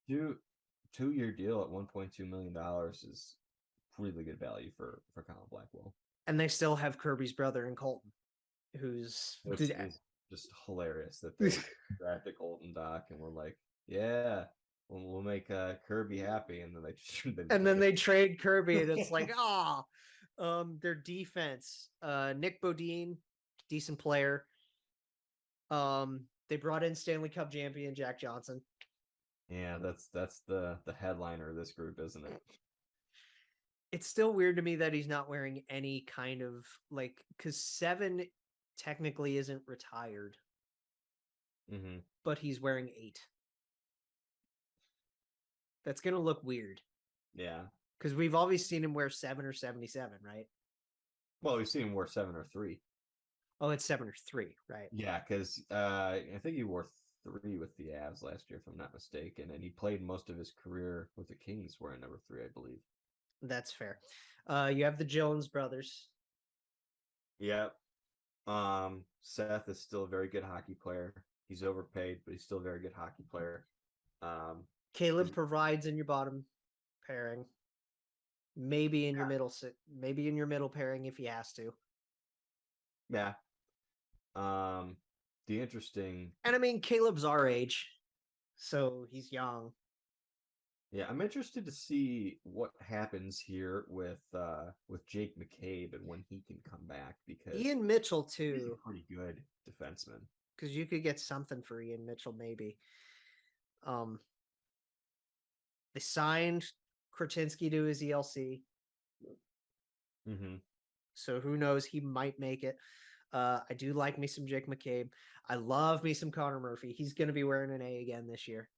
2-year deal at $1.2 million is really good value for Colin Blackwell. And they still have Kirby's brother in Colton, who's just hilarious that they drafted Colton Doc and we're like, yeah, we'll make Kirby happy, and then they trade Kirby, and it's like, their defense. Nick Bodine, decent player. They brought in Stanley Cup champion Jack Johnson. Yeah, that's the headliner of this group, isn't it? It's still weird to me that he's not wearing any kind of because 7 technically isn't retired, but he's wearing 8. That's gonna look weird. Yeah, because we've always seen him wear 7 or 77, right? Well, we've seen him wear 7 or 3. Oh, it's 7 or 3, right? Yeah, because I think he wore 3 with the Avs last year, if I'm not mistaken, and he played most of his career with the Kings wearing number 3, I believe. That's fair. You have the Jones brothers. Yep. Seth is still a very good hockey player. He's overpaid, but he's still a very good hockey player. Caleb provides in your bottom pairing. Maybe in your middle pairing if he has to. Yeah. The interesting, and I mean Caleb's our age, so he's young. Yeah, I'm interested to see what happens here with Jake McCabe and when he can come back, because Ian Mitchell too. He's a pretty good defenseman. Because you could get something for Ian Mitchell, maybe. They signed Kretinsky to his ELC. So who knows? He might make it. I do like me some Jake McCabe. I love me some Connor Murphy. He's going to be wearing an A again this year.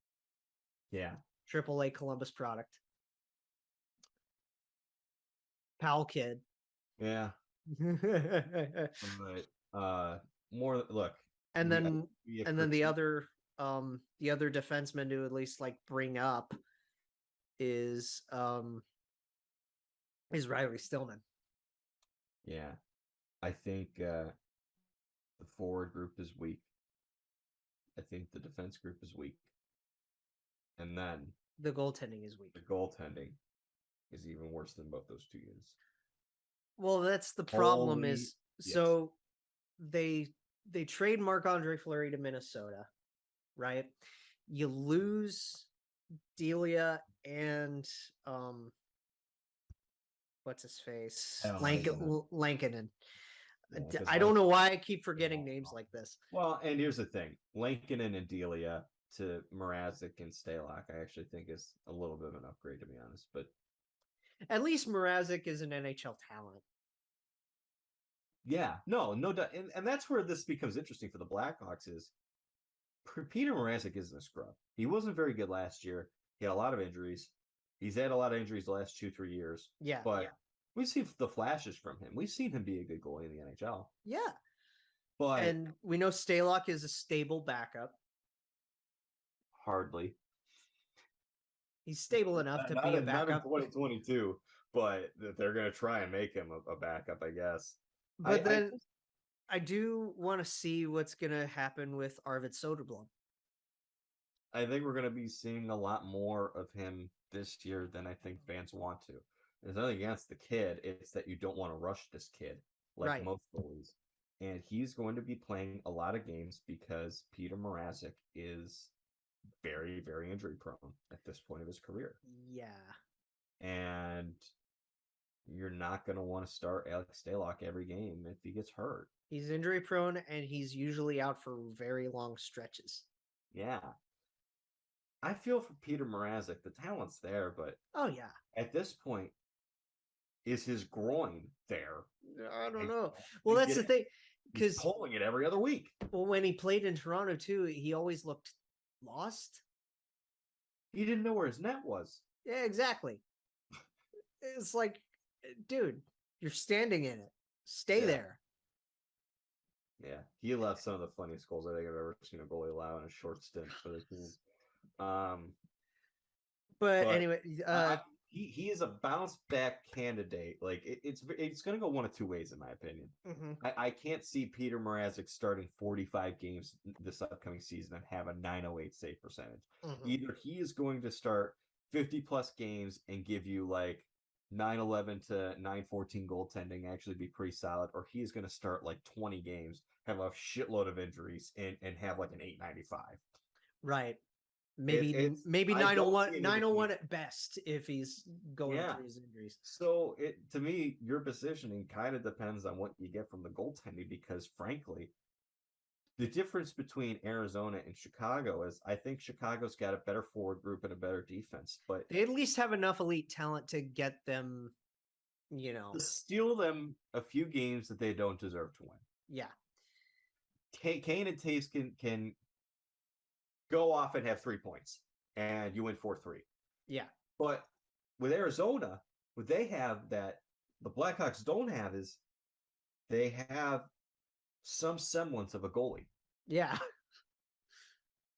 Yeah. AAA Columbus product. Powell kid. Yeah. But more look. And then the other defenseman to at least bring up is Riley Stillman. Yeah. I think the forward group is weak. I think the defense group is weak. And then the goaltending is weak. The goaltending is even worse than both those 2 units. Well, that's the problem so they trade Marc-Andre Fleury to Minnesota, right? You lose Delia and what's his face? Lankinen. Lankinen. Yeah, I don't know why I keep forgetting names like this. Well, and here's the thing: Lankinen and Delia to Mrazek and Stalock, I actually think is a little bit of an upgrade, to be honest. But at least Mrazek is an NHL talent. Yeah, no, and that's where this becomes interesting for the Blackhawks is Peter Mrazek isn't a scrub. He wasn't very good last year. He had a lot of injuries. He's had a lot of injuries the last 2-3 years. Yeah, but we've seen the flashes from him. We've seen him be a good goalie in the NHL. Yeah, but and we know Stalock is a stable backup. Hardly. He's stable enough to be a backup. Not in 2022, but they're going to try and make him a backup, I guess. But I do want to see what's going to happen with Arvid Soderblom. I think we're going to be seeing a lot more of him this year than I think fans want to. There's nothing against the kid. It's that you don't want to rush this kid like most goalies. And he's going to be playing a lot of games because Peter Mrazek is very, very injury prone at this point of his career. Yeah. And you're not going to want to start Alex Stalock every game if he gets hurt. He's injury prone and he's usually out for very long stretches. Yeah. I feel for Peter Mrazek. The talent's there, but at this point, is his groin there? I don't know. Well, that's the thing. He's pulling it every other week. Well, when he played in Toronto too, he always looked lost. He didn't know where his net was. Yeah, exactly. It's like, dude, you're standing in it. Stay there. Yeah, he allowed some of the funniest goals I think I've ever seen a goalie allow in a short stint for the team. But anyway, he is a bounce back candidate. Like it's going to go one of two ways, in my opinion. Mm-hmm. I can't see Peter Mrazek starting 45 games this upcoming season and have a 908 save percentage. Mm-hmm. Either he is going to start 50 plus games and give you like 9-11 to 9-14 goaltending, actually be pretty solid, or he's going to start like 20 games, have a shitload of injuries, and have like an 895. Right. Maybe 901 at best if he's going through his injuries. So to me, your positioning kind of depends on what you get from the goaltending, because frankly, the difference between Arizona and Chicago is I think Chicago's got a better forward group and a better defense, but they at least have enough elite talent to get them, to steal them a few games that they don't deserve to win. Yeah. Kane and Taves can go off and have 3 points and you win 4-3. Yeah. But with Arizona, what they have that the Blackhawks don't have is they have some semblance of a goalie. Yeah.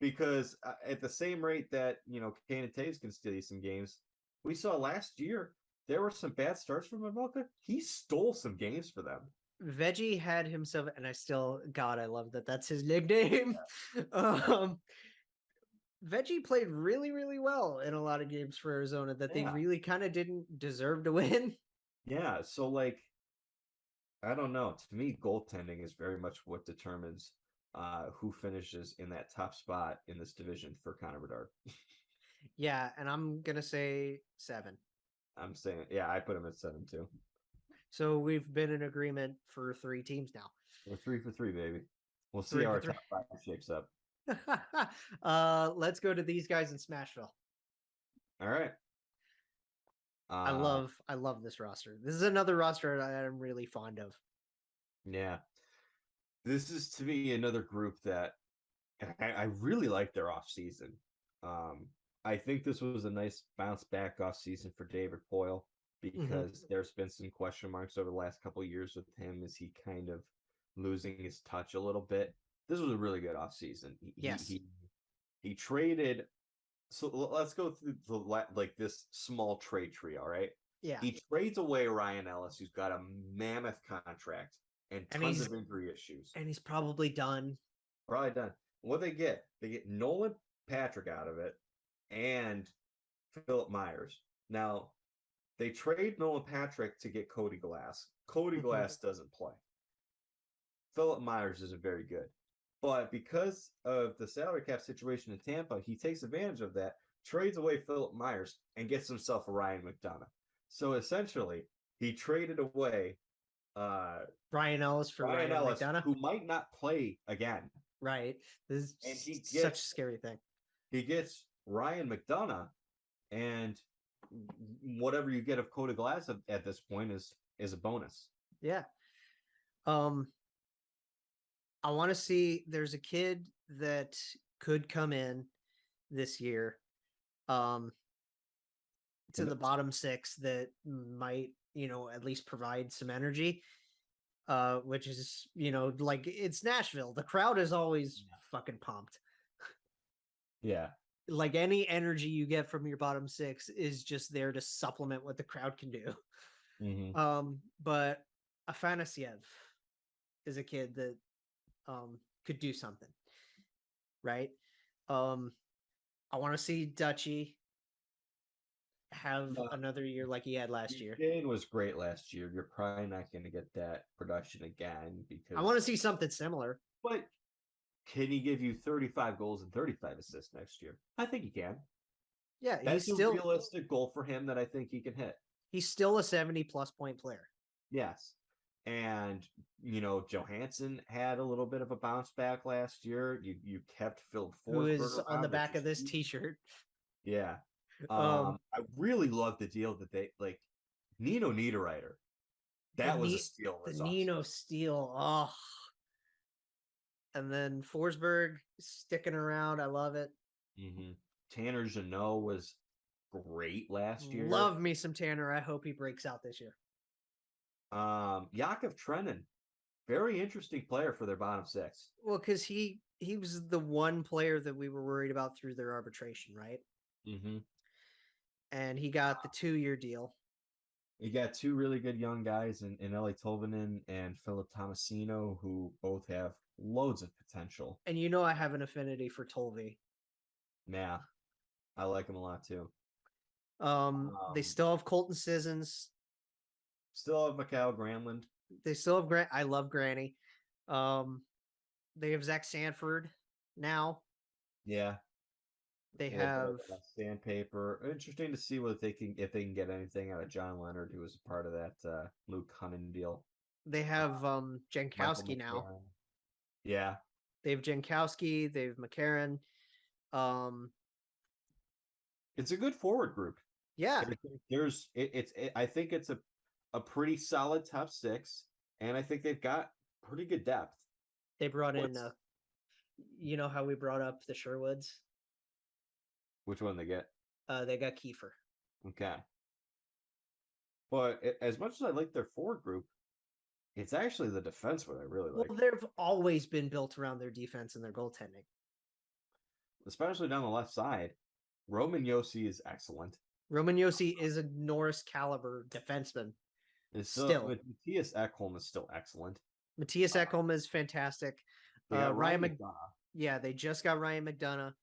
Because at the same rate that, Kane and Taves can steal you some games, we saw last year there were some bad starts from Pavelka. He stole some games for them. Veggie had himself, and I love that that's his nickname. Yeah. Veggie played really, really well in a lot of games for Arizona that they really kind of didn't deserve to win. Yeah, so I don't know. To me, goaltending is very much what determines who finishes in that top spot in this division for Connor Bedard. Yeah, and I'm going to say 7. I'm saying, I put him at 7 too. So we've been in agreement for 3 teams now. We're 3 for 3, baby. We'll see how our top 5 shapes up. Let's go to these guys in Smashville. All right. I love this roster. This is another roster that I'm really fond of. Yeah. This is, to me, another group that I really like their offseason. I think this was a nice bounce back offseason for David Poile because there's been some question marks over the last couple of years with him. Is he kind of losing his touch a little bit? This was a really good offseason. He traded. So let's go through this small trade tree. All right. Yeah. He trades away Ryan Ellis, who's got a mammoth contract and tons of injury issues. And he's probably done. What they get? They get Nolan Patrick out of it and Philip Myers. Now, they trade Nolan Patrick to get Cody Glass. Cody Glass doesn't play. Philip Myers isn't very good. But because of the salary cap situation in Tampa, he takes advantage of that, trades away Philip Myers, and gets himself a Ryan McDonough. So essentially, he traded away Brian Ellis for Ryan Ryan Ellis, McDonough. who might not play again. Right. This And is he such a gets scary thing. he gets Ryan McDonough, and whatever you get of Coda Glass at this point is a bonus. Yeah. I want to see. There's a kid that could come in this year, to the bottom six that might, at least provide some energy. Which is, like, it's Nashville. The crowd is always fucking pumped. Yeah. Like, any energy you get from your bottom six is just there to supplement what the crowd can do. Mm-hmm. But Afanasyev is a kid that could do something, right? I want to see Dutchy have another year like he had last year. Dane was great last year. You're probably not going to get that production again because I want to see something similar. But can he give you 35 goals and 35 assists next year? I think he can. Yeah, That's he's still a realistic goal for him that I think he can hit. He's still a 70+ point player. Yes. And, Johansson had a little bit of a bounce back last year. You kept Phil Forsberg, who is on the back of this t-shirt. Yeah. I really love the deal that they, like, Nino Niederreiter. That was a steal. The Nino steal. Oh. And then Forsberg sticking around. I love it. Mm-hmm. Tanner Jeannot was great last year. Love me some Tanner. I hope he breaks out this year. Yakov Trenin, very interesting player for their bottom six. Well, because he was the one player that we were worried about through their arbitration, right? Mm-hmm. And he got the 2-year deal. You got two really good young guys in Eli Tolvanen and Philip Tomasino, who both have loads of potential. And I have an affinity for Tolvi. Yeah, I like him a lot too. They still have Colton Sissons. Still have Mikhail Granlund. They still have Grant. I love Granny. They have Zach Sanford now. Yeah. They have Sandpaper. Interesting to see if they can get anything out of John Leonard, who was a part of that Luke Cunnin deal. They have Jankowski now. Yeah. They have Jankowski. They have McCarron. It's a good forward group. Yeah. I think it's a pretty solid top six, and I think they've got pretty good depth. They brought in how we brought up the Sherwoods? Which one they get? They got Kiefer. Okay. But as much as I like their forward group, it's actually the defense what I really like. Well, they've always been built around their defense and their goaltending. Especially down the left side. Roman Josi is excellent. Roman Josi is a Norris caliber defenseman. Still. Matthias Ekholm is still excellent. Matthias Ekholm is fantastic. Ryan McDonough. Yeah, they just got Ryan McDonough.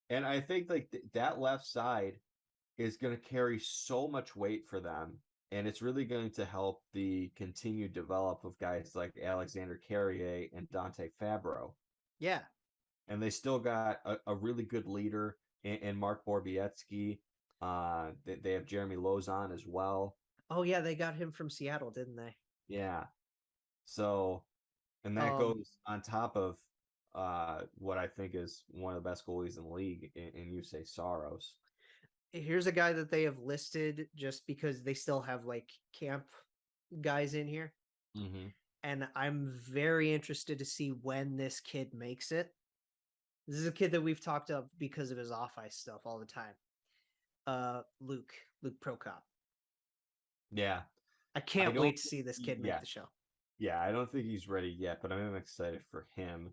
And I think like that left side is going to carry so much weight for them, and it's really going to help the continued develop of guys like Alexander Carrier and Dante Fabro. Yeah. And they still got a really good leader in Mark Borbietsky. They have Jeremy Lozon as well. Oh, yeah, they got him from Seattle, didn't they? Yeah. So, and that goes on top of what I think is one of the best goalies in the league in Yusei Saros. Here's a guy that they have listed just because they still have like camp guys in here. Mm-hmm. And I'm very interested to see when this kid makes it. This is a kid that we've talked up because of his off-ice stuff all the time. Luke Prokop. Yeah. I can't wait to see this kid make the show. Yeah, I don't think he's ready yet, but I'm excited for him.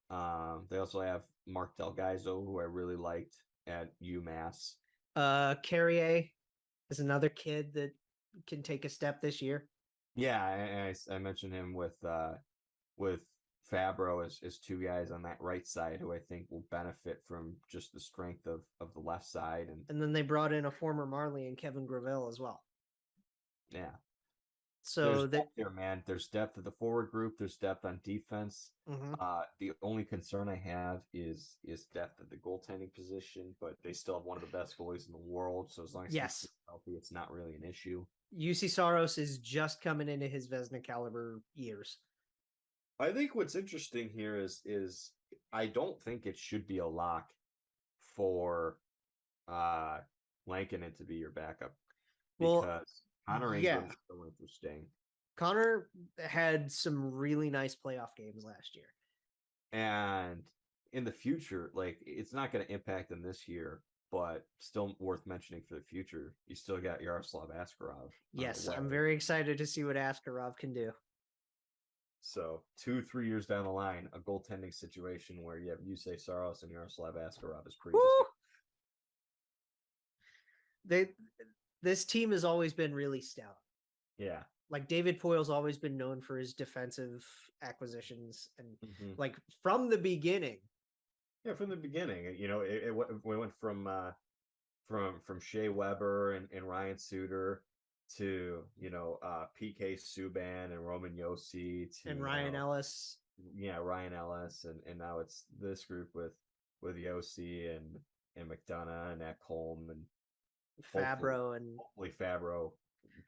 They also have Mark Delgaizo, who I really liked at UMass. Carrier is another kid that can take a step this year. Yeah, I mentioned him with Fabro as two guys on that right side who I think will benefit from just the strength of the left side. And then they brought in a former Marley and Kevin Gravel as well. Yeah. So there's that depth there, man. There's depth of the forward group. There's depth on defense. Mhm. The only concern I have is depth at the goaltending position, but they still have one of the best goalies in the world. So as long as Yes. he's healthy, it's not really an issue. UC Saros is just coming into his Vezina caliber years. I think what's interesting here is I don't think it should be a lock for Lankinen to be your backup Well, because Connor yeah. Ingram's so interesting. Connor had some really nice playoff games last year. And in the future, like it's not going to impact them this year, but still worth mentioning for the future. You still got Yaroslav Askarov. Yes, I'm very excited to see what Askarov can do. So 2-3 years down the line, a goaltending situation where you have Yusei Saros and Yaroslav Askarov is pretty. This team has always been really stout. Yeah. Like David Poyle's always been known for his defensive acquisitions, and like from the beginning. Yeah, from the beginning, we went from Shea Weber and Ryan Suter to PK Subban and Roman Yossi to Ryan Ellis. Yeah, Ryan Ellis, and now it's this group with Yossi and McDonough and Ekholm and Fabro, and hopefully Fabro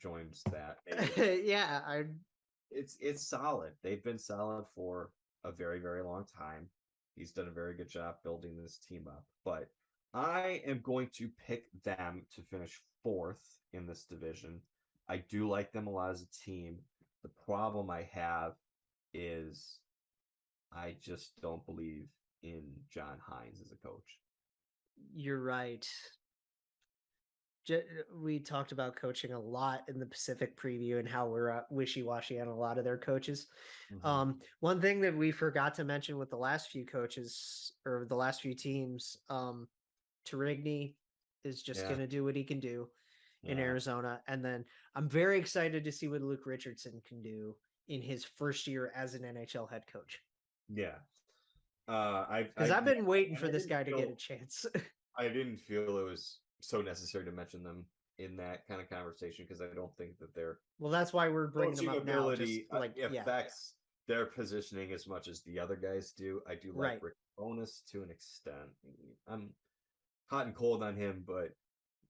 joins that. Yeah, it's solid. They've been solid for a very, very long time. He's done a very good job building this team up. But I am going to pick them to finish 4th in this division. I do like them a lot as a team. The problem I have is I just don't believe in John Hines as a coach. You're right. We talked about coaching a lot in the Pacific preview and how we're wishy-washy on a lot of their coaches. One thing that we forgot to mention with the last few coaches or the last few teams, Tarigny is just going to do what he can do in Arizona. And then I'm very excited to see what Luke Richardson can do in his first year as an NHL head coach. Yeah. I've been waiting for this guy to get a chance. I didn't feel it was so necessary to mention them in that kind of conversation because I don't think that their that's why we're bringing them up now. Just affects their positioning as much as the other guys do. I do like Rick Bowness to an extent. I'm hot and cold on him, but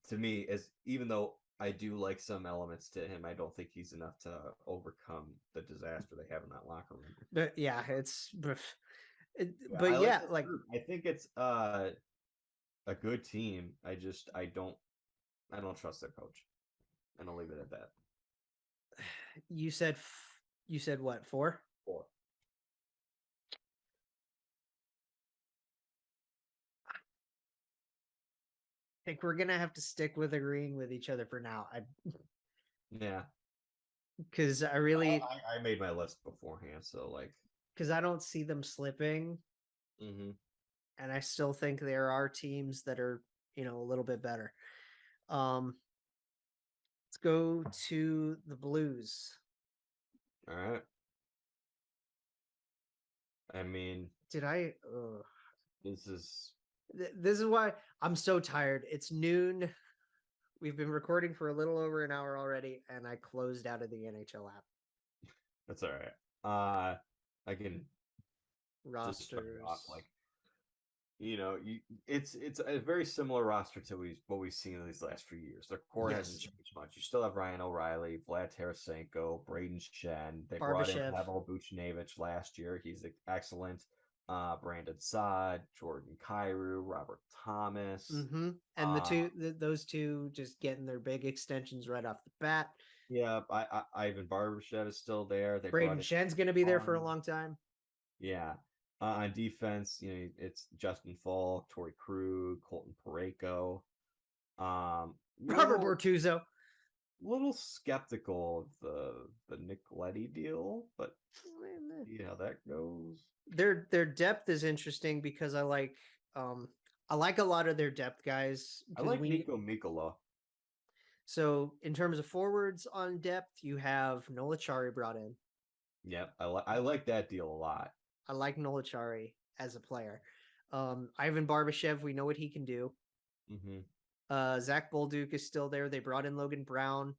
to me, even though I do like some elements to him, I don't think he's enough to overcome the disaster they have in that locker room. But I think it's a good team. I don't trust their coach, and I'll leave it at that. You said what? 4? 4. I think we're gonna have to stick with agreeing with each other for now. Yeah, because I made my list beforehand, so because I don't see them slipping. And I still think there are teams that are, a little bit better. Let's go to the Blues. All right. I mean, this is why I'm so tired. It's noon. We've been recording for a little over an hour already, and I closed out of the NHL app. That's all right. I can rosters. It's a very similar roster to what we've seen in these last few years. Their core hasn't changed much. You still have Ryan O'Reilly, Vlad Tarasenko, Braden Shen. They brought in Pavel Buchnevich last year. He's excellent. Brandon Saad, Jordan Kyrou, Robert Thomas. And those two just getting their big extensions right off the bat. Yeah, Ivan Barbashev is still there. Braden Shen's going to be there for a long time. Yeah. On defense, it's Justin Falk, Torrey Krug, Colton Parayko. Robert Bortuzzo. Little skeptical of the Nick Leddy deal, but see how that goes. Their depth is interesting because I like a lot of their depth guys. I like Nico Mikkola. So in terms of forwards on depth, you have Nola Chari brought in. Yep, I like that deal a lot. I like Nola Chari as a player. Ivan Barbashev, we know what he can do. Zach Bolduc is still there. They brought in Logan Brown.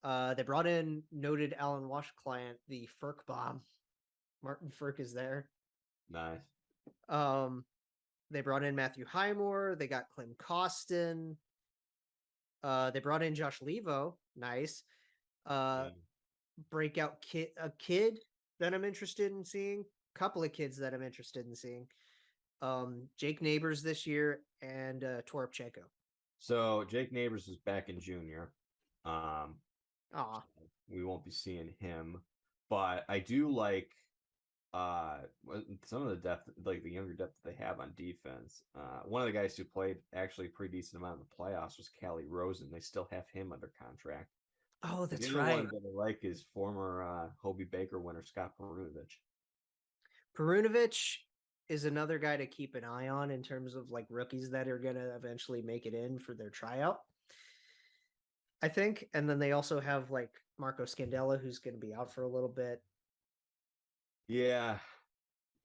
They brought in noted Alan Walsh client, the Firk Bomb. Martin Firk is there. Nice. They brought in Matthew Highmore. They got Clem Costin. They brought in Josh Levo. Nice. Breakout kid that I'm interested in seeing. Couple of kids that I'm interested in seeing. Jake Neighbors this year and Toropchenko. So Jake Neighbors is back in junior. Aw. We won't be seeing him, but I do like some of the depth, like the younger depth that they have on defense. One of the guys who played actually a pretty decent amount in the playoffs was Callie Rosen. They still have him under contract. Oh, that's the right. One that I like is former Hobie Baker winner Scott Perunovich. Perunovich is another guy to keep an eye on in terms of like rookies that are going to eventually make it in for their tryout, I think. And then they also have like Marco Scandella, who's going to be out for a little bit. Yeah.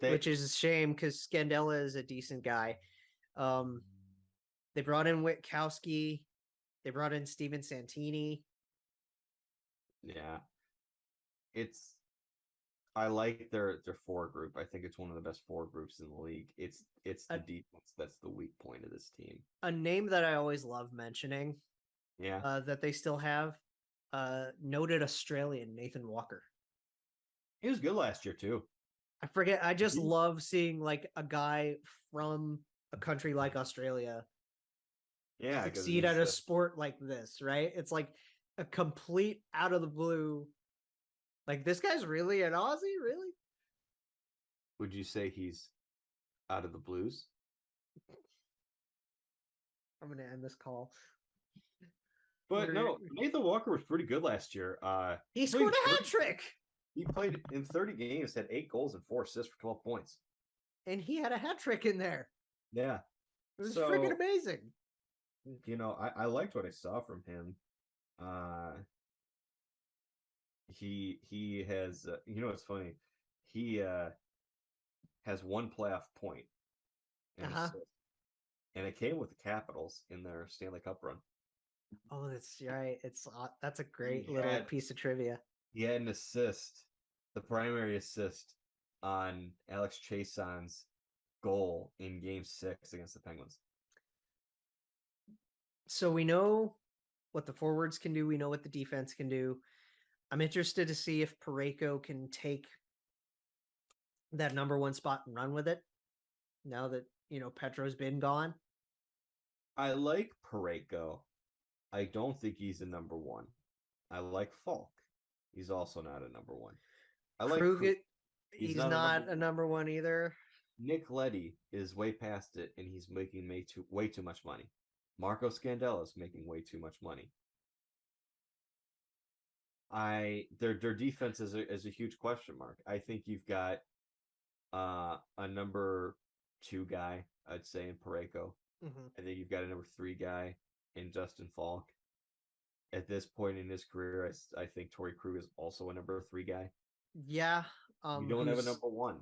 Which is a shame because Scandella is a decent guy. They brought in Witkowski. They brought in Steven Santini. Yeah. I like their forward group. I think it's one of the best forward groups in the league. It's the defense that's the weak point of this team. A name that I always love mentioning, that they still have, noted Australian Nathan Walker. He was good last year too. I forget. I just love seeing like a guy from a country like Australia succeed at a sport like this, right? It's like a complete out of the blue. Like, this guy's really an Aussie, really? Would you say he's out of the blues? I'm going to end this call. But no, Nathan Walker was pretty good last year. He scored a hat trick. He played in 30 games, had 8 goals and 4 assists for 12 points. And he had a hat trick in there. Yeah. It was freaking amazing. You know, I liked what I saw from him. He has, you know, it's funny. He has 1 playoff point and assist, and it came with the Capitals in their Stanley Cup run. Oh, that's right. That's a great little piece of trivia. He had an assist, the primary assist on Alex Chason's goal in Game 6 against the Penguins. So we know what the forwards can do. We know what the defense can do. I'm interested to see if Parayko can take that number 1 spot and run with it now that, you know, Petro's been gone. I like Parayko. I don't think he's a number 1. I like Falk. He's also not a number 1. I like Krug. He's not a number 1 either. Nick Leddy is way past it, and he's making way too much money. Marco Scandella is making way too much money. Their defense is a huge question mark. I think you've got a number 2 guy, I'd say, in Parayko. Mm-hmm. I think you've got a number 3 guy in Justin Falk. At this point in his career, I think Torrey Krug is also a number 3 guy. Yeah. You don't have a number 1.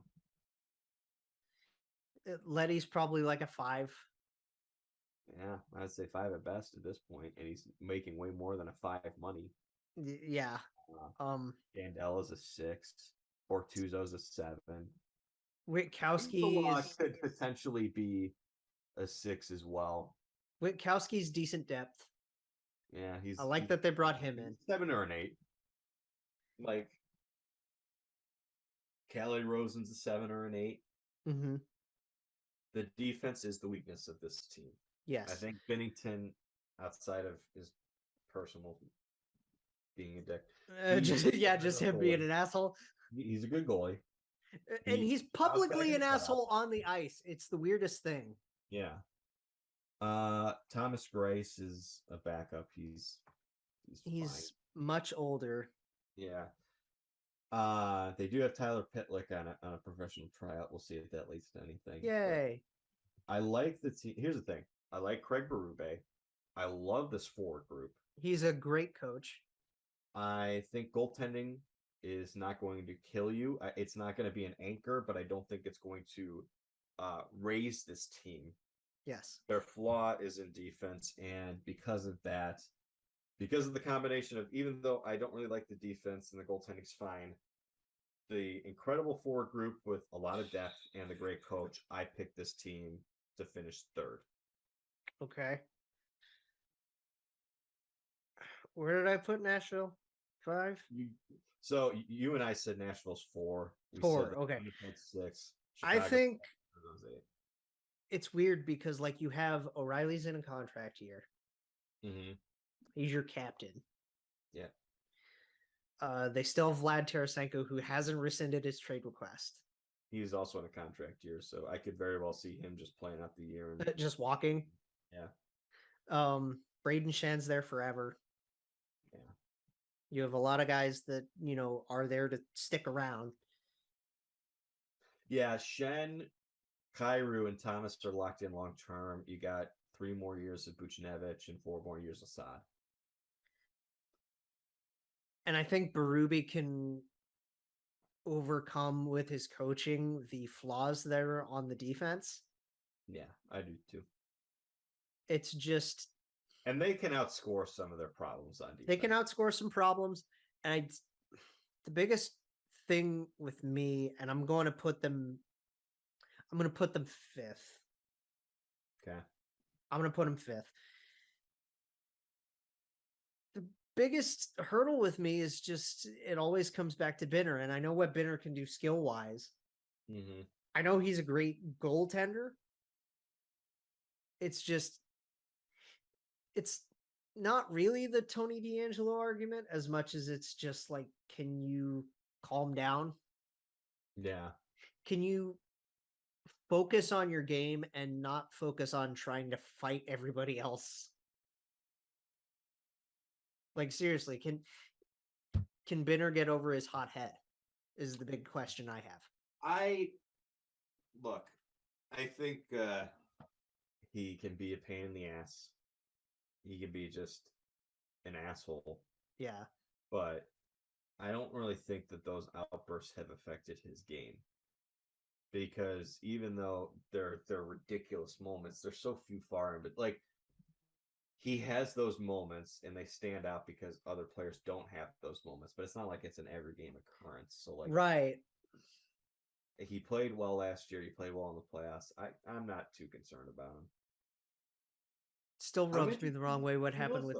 Leddy's probably like a 5. Yeah, I'd say 5 at best at this point, and he's making way more than a 5 money. Yeah. Gandella's a 6. Bortuzzo's a 7. Witkowski could potentially be a 6 as well. Witkowski's decent depth. Yeah, I like that they brought him in. 7 or an 8. Like Callie Rosen's a 7 or an 8. Mm-hmm. The defense is the weakness of this team. Yes. I think Binnington, outside of his personal being a dick. Just him being an asshole. He's a good goalie. And he's publicly an asshole on the ice. It's the weirdest thing. Yeah. Thomas Grace is a backup. He's much older. Yeah. They do have Tyler Pitlick on a professional tryout. We'll see if that leads to anything. Yay. I like the team. Here's the thing. I like Craig Berube. I love this forward group. He's a great coach. I think goaltending is not going to kill you. It's not going to be an anchor, but I don't think it's going to raise this team. Yes. Their flaw is in defense, and because of that, because of the combination of, even though I don't really like the defense and the goaltending's fine, the incredible forward group with a lot of depth and the great coach, I picked this team to finish third. Okay. Where did I put Nashville? 5? So you and I said Nashville's 4. We 4, said okay. 6. I think it's weird because, like, you have O'Reilly's in a contract year. Mm-hmm. He's your captain. Yeah. They still have Vlad Tarasenko, who hasn't rescinded his trade request. He's also in a contract year, so I could very well see him just playing out the year and Just walking. Yeah. Braden Shen's there forever. Yeah. You have a lot of guys that, you know, are there to stick around. Yeah, Shen, Kyrou, and Thomas are locked in long term. You got 3 more years of Buchnevich and 4 more years of Saad. And I think Berube can overcome with his coaching the flaws there on the defense. Yeah, I do too. It's just, and they can outscore some of their problems on defense. They can outscore some problems. And the biggest thing with me, and I'm going to put them 5th. Okay. I'm going to put them 5th. The biggest hurdle with me is just, it always comes back to Binner. And I know what Binner can do skill-wise. Mm-hmm. I know he's a great goaltender. It's just, it's not really the Tony DeAngelo argument as much as it's just like, can you calm down? Yeah. Can you focus on your game and not focus on trying to fight everybody else? Like, seriously, can Binner get over his hot head is the big question I have. I think he can be a pain in the ass. He can be just an asshole. Yeah. But I don't really think that those outbursts have affected his game. Because even though they're ridiculous moments, they're so few far in, but like, he has those moments and they stand out because other players don't have those moments, but it's not like it's an every game occurrence. So like, right. He played well last year. He played well in the playoffs. I'm not too concerned about him. Still rubs me the wrong way. What happened with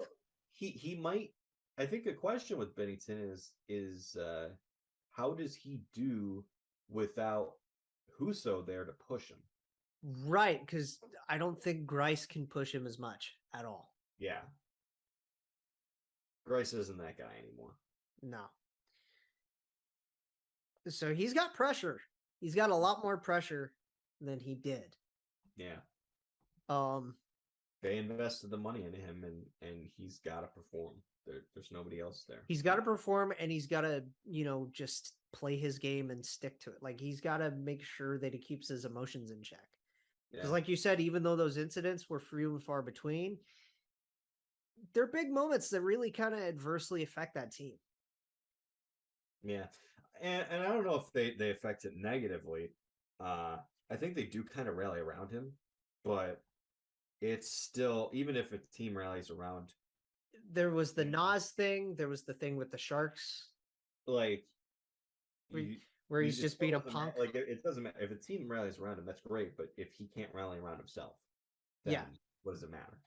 he might. I think the question with Bennington is how does he do without Husso there to push him? Right, because I don't think Greiss can push him as much at all. Yeah. Greiss isn't that guy anymore. No. So he's got pressure. He's got a lot more pressure than he did. Yeah. They invested the money in him, and he's got to perform. There's nobody else there. He's got to perform, and he's got to, just play his game and stick to it. Like, he's got to make sure that he keeps his emotions in check. Because like you said, even though those incidents were few and far between, they're big moments that really kind of adversely affect that team. Yeah. And I don't know if they affect it negatively. I think they do kind of rally around him, but it's still, even if a team rallies around. There was the Nas thing. There was the thing with the Sharks. Like, where he's just being a punk. Like, it doesn't matter. If a team rallies around him, that's great. But if he can't rally around himself, then what does it matter?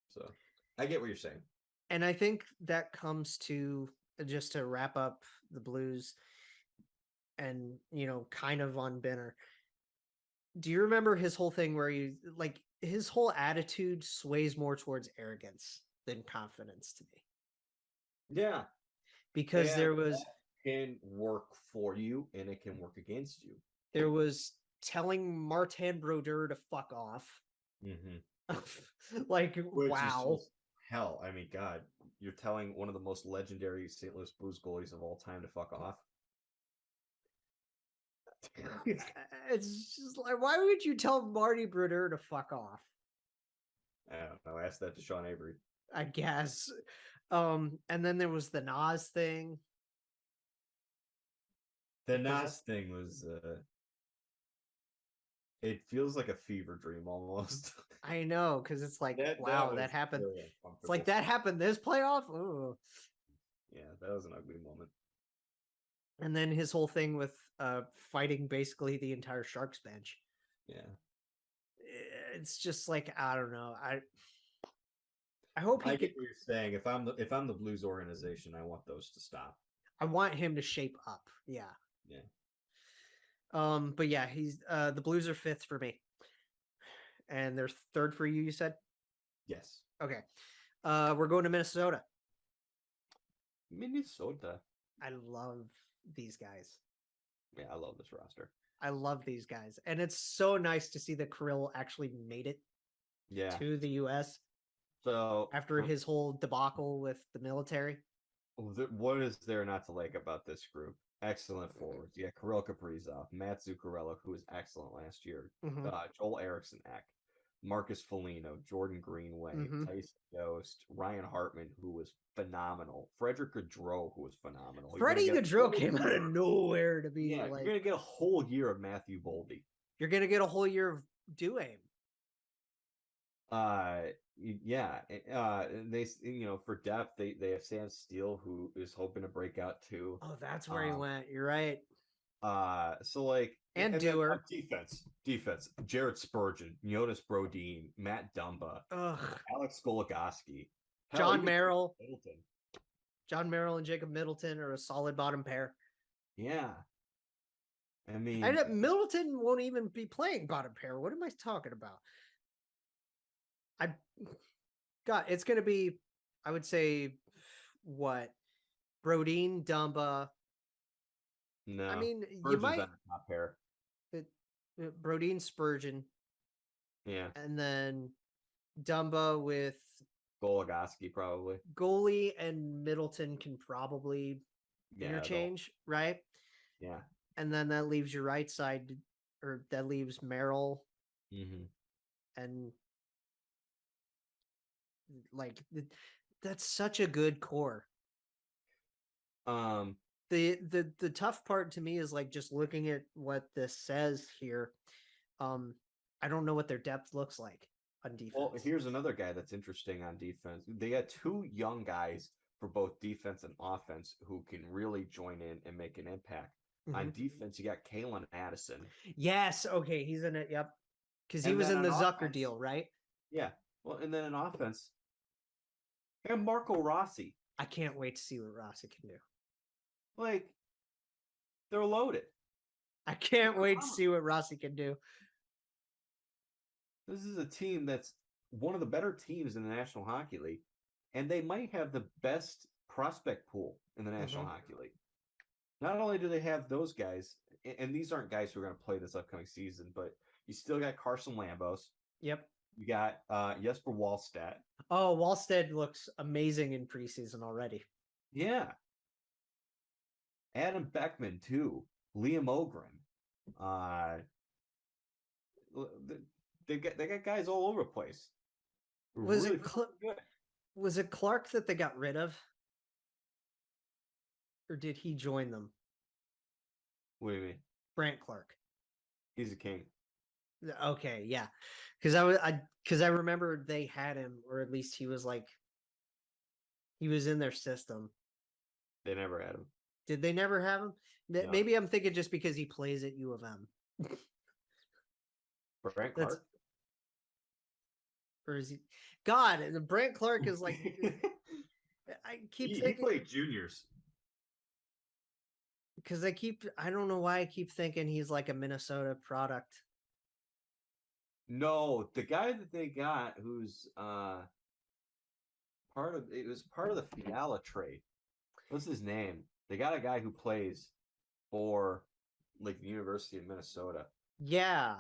So I get what you're saying. And I think that comes to, just to wrap up the Blues and, kind of on Binner. Do you remember his whole thing where his whole attitude sways more towards arrogance than confidence to me? Yeah. Because there was... can work for you and it can work against you. There was telling Martin Brodeur to fuck off. Mm-hmm. Which wow. Hell, I mean, God, you're telling one of the most legendary St. Louis Blues goalies of all time to fuck off? It's just like, why would you tell Marty Brodeur to fuck off? I don't know. I asked that to Sean Avery. I guess. And then there was the Nas thing. The Nas thing was It feels like a fever dream almost. I know, because it's like, That wow, was that happened. very It's like uncomfortable. that happened this playoff. Ooh. Yeah, that was an ugly moment. And then his whole thing with fighting basically the entire Sharks bench. Yeah. It's just like, I don't know. I hope he I could. get what you're saying. If I'm the Blues organization, I want those to stop. I want him to shape up. Yeah. Yeah. But yeah, he's the Blues are 5th for me. And they're 3rd for you, you said? Yes. Okay. We're going to Minnesota. Minnesota. I love these guys. Yeah, I love this roster. I love these guys. And it's so nice to see that Kirill actually made it to the US So after his whole debacle with the military. what is there not to like about this group? Excellent forwards. Yeah, Kirill Kaprizov, Matt Zuccarello, who was excellent last year, Mhm. Joel Eriksson Ek, Marcus Foligno, Jordan Greenway, Mhm. Tyson Yost, Ryan Hartman, who was phenomenal, Frederick Gaudreau, who was phenomenal. Freddie Gaudreau came out of nowhere to be Yeah, like, you're gonna get a whole year of Matthew Boldy. you're gonna get a whole year of Duane. Yeah. They for depth they have Sam Steele, who is hoping to break out too. Oh, that's where he went. You're right. So like And then Dewar. on defense, Jared Spurgeon, Jonas Brodin, Matt Dumba, Ugh. Alex Goligoski, John Merrill. Middleton. John Merrill and Jacob Middleton are a solid bottom pair. Yeah. I mean, And Middleton won't even be playing bottom pair. What am I talking about? It's going to be, I would say, what? Brodin, Dumba. no. I mean, Spurgeon's you might. on the top pair. Brodin, Spurgeon. Yeah. And then Dumba with Goligoski probably. goalie and Middleton can probably interchange, right? Yeah. And then that leaves your right side, or that leaves Merrill and like that's such a good core. The tough part to me is like just looking at what this says here. I don't know what their depth looks like on defense. Well, here's another guy that's interesting on defense. They got 2 young guys for both defense and offense who can really join in and make an impact. On defense, you got Kalen Addison. Yes, okay, he's in it. Yep, because he And was then in the on Zucker offense- deal, right? Yeah. Well, and then in offense, and Marco Rossi. I can't wait to see what Rossi can do. Like, they're loaded. I can't wait to see what Rossi can do. This is a team that's one of the better teams in the National Hockey League, and they might have the best prospect pool in the National Hockey League. Not only do they have those guys, and these aren't guys who are going to play this upcoming season, but you still got Carson Lambos. Yep. You got Jesper Wallstedt. Oh, Wallstedt looks amazing in preseason already. Yeah. Adam Beckman, too. Liam Ogren. They got guys all over the place. Was Really it good. Was it Clark that they got rid of? Or did he join them? What do you mean? Brant Clark. He's a king. Okay, yeah. Because I remember they had him, or at least he was like he was in their system. They never had him. Did they never have him? No. Maybe I'm thinking just because he plays at U of M. Brant Clark? Or is he? God, Brant Clark is like. I keep thinking. He played juniors. Because I don't know why I keep thinking he's like a Minnesota product. No, the guy that they got who's part of the Fiala trade. What's his name? They got a guy who plays for like the University of Minnesota. Yeah.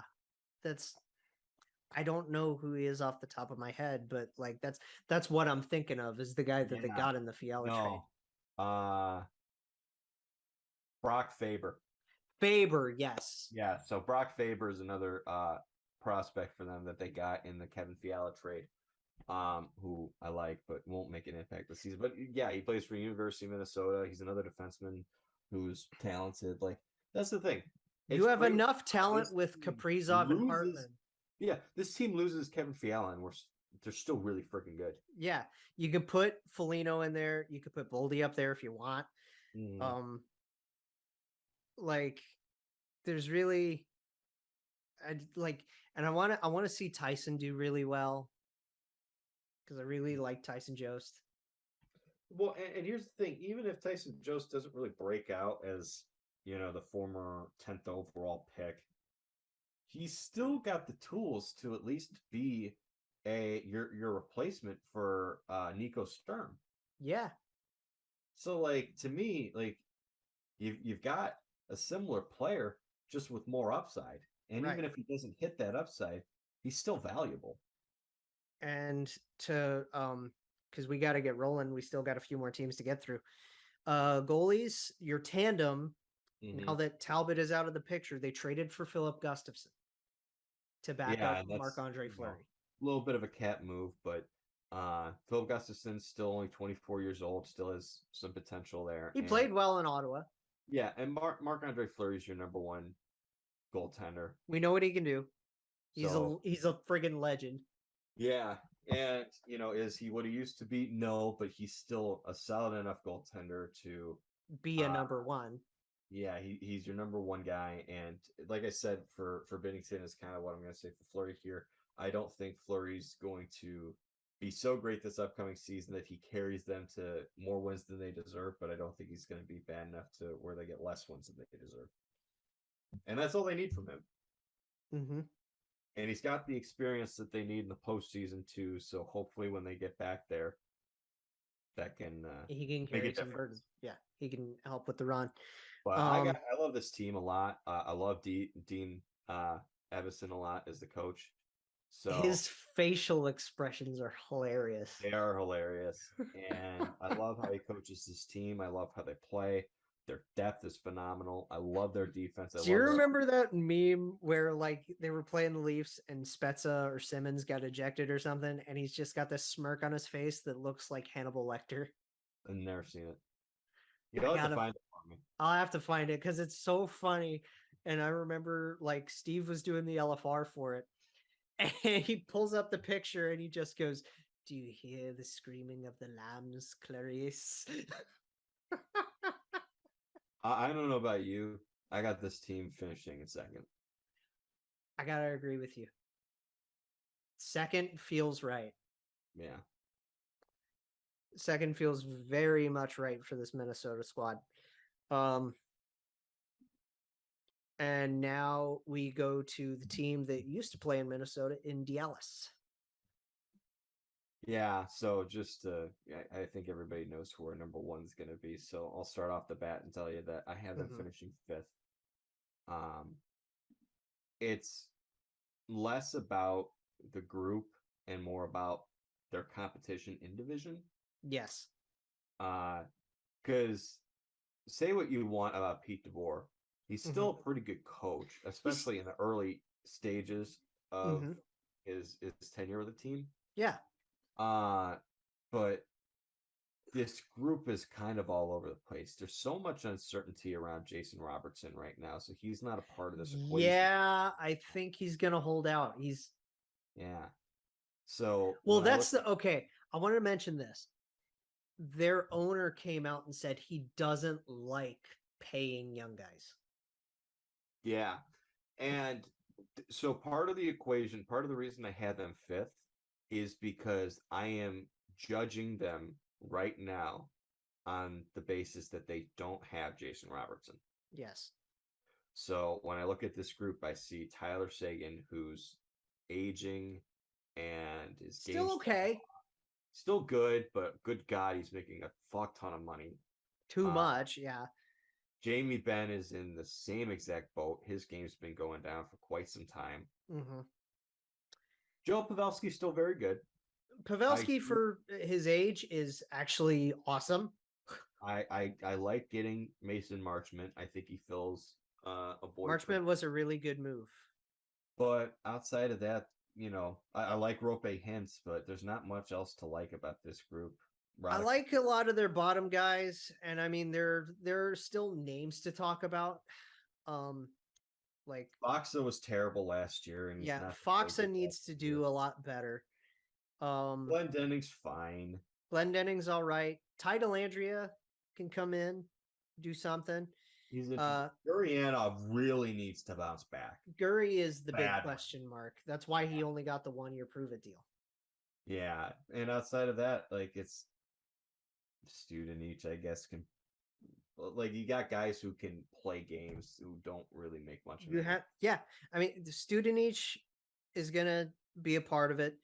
I don't know who he is off the top of my head, but like that's what I'm thinking of is the guy that they got in the Fiala trade. Brock Faber. Faber, yes. Yeah, so Brock Faber is another prospect for them that they got in the Kevin Fiala trade, who I like but won't make an impact this season. But yeah, he plays for University of Minnesota. He's another defenseman who's talented. Like, that's the thing. You have great enough how talent this with team Kaprizov and loses- Hartman. Yeah, this team loses Kevin Fiala, and they're still really freaking good. Yeah, you can put Foligno in there. You could put Boldy up there if you want. Mhm. Like, there's really, and I want to see Tyson do really well because I really like Tyson Jost. Well, and here's the thing: even if Tyson Jost doesn't really break out as the former 10th overall pick, he's still got the tools to at least be your replacement for Nico Sturm. Yeah. So, to me, you've got a similar player just with more upside, and even if he doesn't hit that upside, he's still valuable. And because we got to get rolling, we still got a few more teams to get through. Goalies, your tandem. Now that Talbot is out of the picture, they traded for Philip Gustafson to back up Marc-Andre Fleury. A little bit of a cap move, but Philip Gustafson's still only 24 years old, still has some potential there. He played well in Ottawa. Yeah, and Marc-Andre Fleury is your number one goaltender. We know what he can do. He's a friggin' legend. Yeah, and is he what he used to be? No, but he's still a solid enough goaltender to be a number one. Yeah, he's your number one guy, and like I said, for Binnington is kind of what I'm going to say for Fleury here. I don't think Fleury's going to be so great this upcoming season that he carries them to more wins than they deserve, but I don't think he's going to be bad enough to where they get less wins than they deserve. And that's all they need from him. Mm-hmm. And he's got the experience that they need in the postseason too. So hopefully, when they get back there, that can he can carry some burden. Yeah, he can help with the run. But I love this team a lot. I love Dean Evison a lot as the coach. So his facial expressions are hilarious. They are hilarious, and I love how he coaches this team. I love how they play. Their depth is phenomenal. I love their defense. Do you remember that meme where they were playing the Leafs and Spezza or Simmons got ejected or something, and he's just got this smirk on his face that looks like Hannibal Lecter? I've never seen it. You'll have to find it for me. I'll have to find it because it's so funny. And I remember Steve was doing the LFR for it, and he pulls up the picture and he just goes, "Do you hear the screaming of the lambs, Clarice?" I don't know about you. I got this team finishing in second. I gotta agree with you. Second feels right. Yeah. Second feels very much right for this Minnesota squad. And now we go to the team that used to play in Minnesota, in Dallas. Yeah, so I think everybody knows who our number one is going to be. So I'll start off the bat and tell you that I have them finishing fifth. It's less about the group and more about their competition in division. Yes. Because say what you want about Pete DeBoer, he's still a pretty good coach, especially in the early stages of his tenure with the team. Yeah. But this group is kind of all over the place. There's so much uncertainty around Jason Robertson right now, so he's not a part of this equation. Yeah, I think he's gonna hold out. Yeah. So okay. I wanted to mention this. Their owner came out and said he doesn't like paying young guys. Yeah. And so part of the equation, part of the reason I had them fifth is because I am judging them right now on the basis that they don't have Jason Robertson. Yes. So when I look at this group, I see Tyler Seguin, who's aging and is still okay. Still good, but good God, he's making a fuck ton of money. Too much, yeah. Jamie Benn is in the same exact boat. His game's been going down for quite some time. Mm-hmm. Joe Pavelski's still very good. Pavelski, for his age, is actually awesome. I like getting Mason Marchment. I think he fills a void. Marchment was a really good move. But outside of that, I like Rope Hintz, but there's not much else to like about this group. I like a lot of their bottom guys, and I mean there are still names to talk about. Like Foxa was terrible last year, and he's yeah, not Foxa needs to do a lot better. Glenn Denning's fine. Glenn Denning's all right. Ty Dellandrea can come in, do something. He's interesting. Gurianov really needs to bounce back. Guri is the big Bad. question mark. That's why he only got the 1-year prove-it deal. Yeah, and outside of that, like it's Studenich, I guess, can like you got guys who can play games who don't really make much of it. I mean, the Studenich is gonna be a part of it.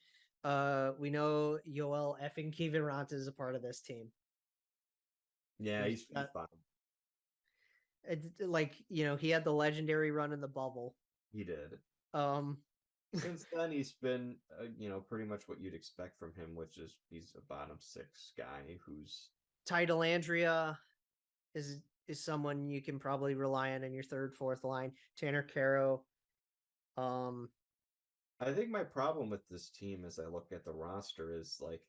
We know Yoel effing Kiviranta is a part of this team. Yeah, he's fine. Like, you know, he had the legendary run in the bubble. He did. Since then, he's been, you know, pretty much what you'd expect from him, which is he's a bottom 6 guy who's. Ty Dellandrea is someone you can probably rely on in your third, fourth line. Tanner Caro. I think my problem with this team as I look at the roster is like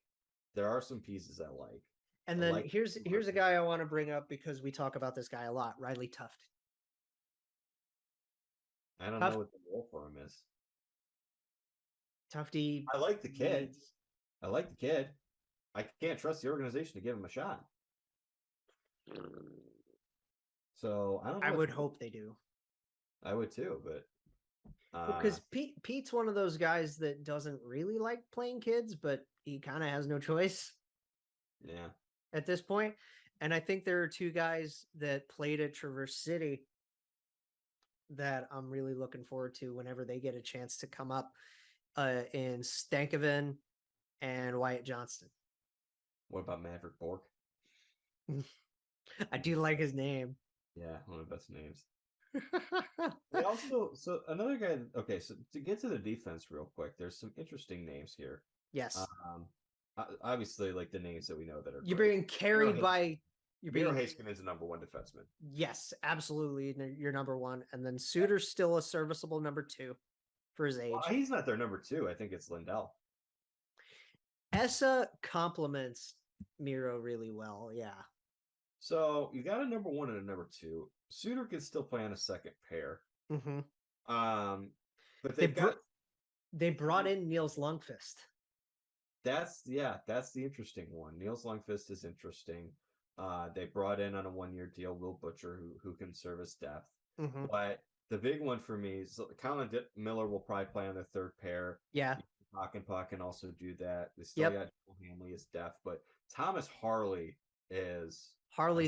there are some pieces I like. And then here's a guy I want to bring up because we talk about this guy a lot, Riley Tuft. I don't know what the role for him is. Tufty. I like the kid. I can't trust the organization to give him a shot. So I don't know. I would hope they do. I would too, but because Pete's one of those guys that doesn't really like playing kids, but he kind of has no choice. Yeah. At this point. And I think there are 2 guys that played at Traverse City that I'm really looking forward to whenever they get a chance to come up in Stankoven and Wyatt Johnston. What about Maverick Bork? I do like his name. Yeah, one of the best names. So another guy. Okay, so to get to the defense real quick, there's some interesting names here. Yes. Obviously, like the names that we know that are. You're being carried by. Miro Heiskanen is the number 1 defenseman. Yes, absolutely. You're number 1, and then Suter's still a serviceable number 2 for his age. Well, he's not their number 2. I think it's Lindell. Essa complements Miro really well. Yeah. So you got a number 1 and a number 2. Suter can still play on a second pair. Mm-hmm. But they brought in Niels Lundqvist. That's the interesting one. Niels Lundqvist is interesting. They brought in on a 1-year deal Will Butcher, who can serve as depth. Mm-hmm. But the big one for me is Colin Miller will probably play on the third pair. Yeah. Puck can also do that. They still got Joel Hamley as depth, but Thomas Harley's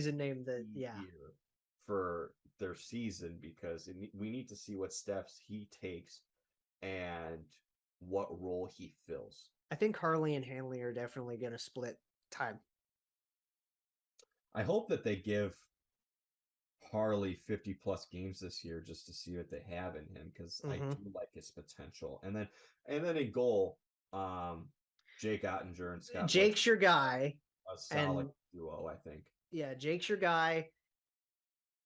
a name that for their season because we need to see what steps he takes and what role he fills. I think Harley and Hanley are definitely going to split time. I hope that they give Harley 50 plus games this year just to see what they have in him because I do like his potential. And then in goal, Jake Ottinger and Scott. Jake's your guy. A solid duo, I think. Yeah, Jake's your guy.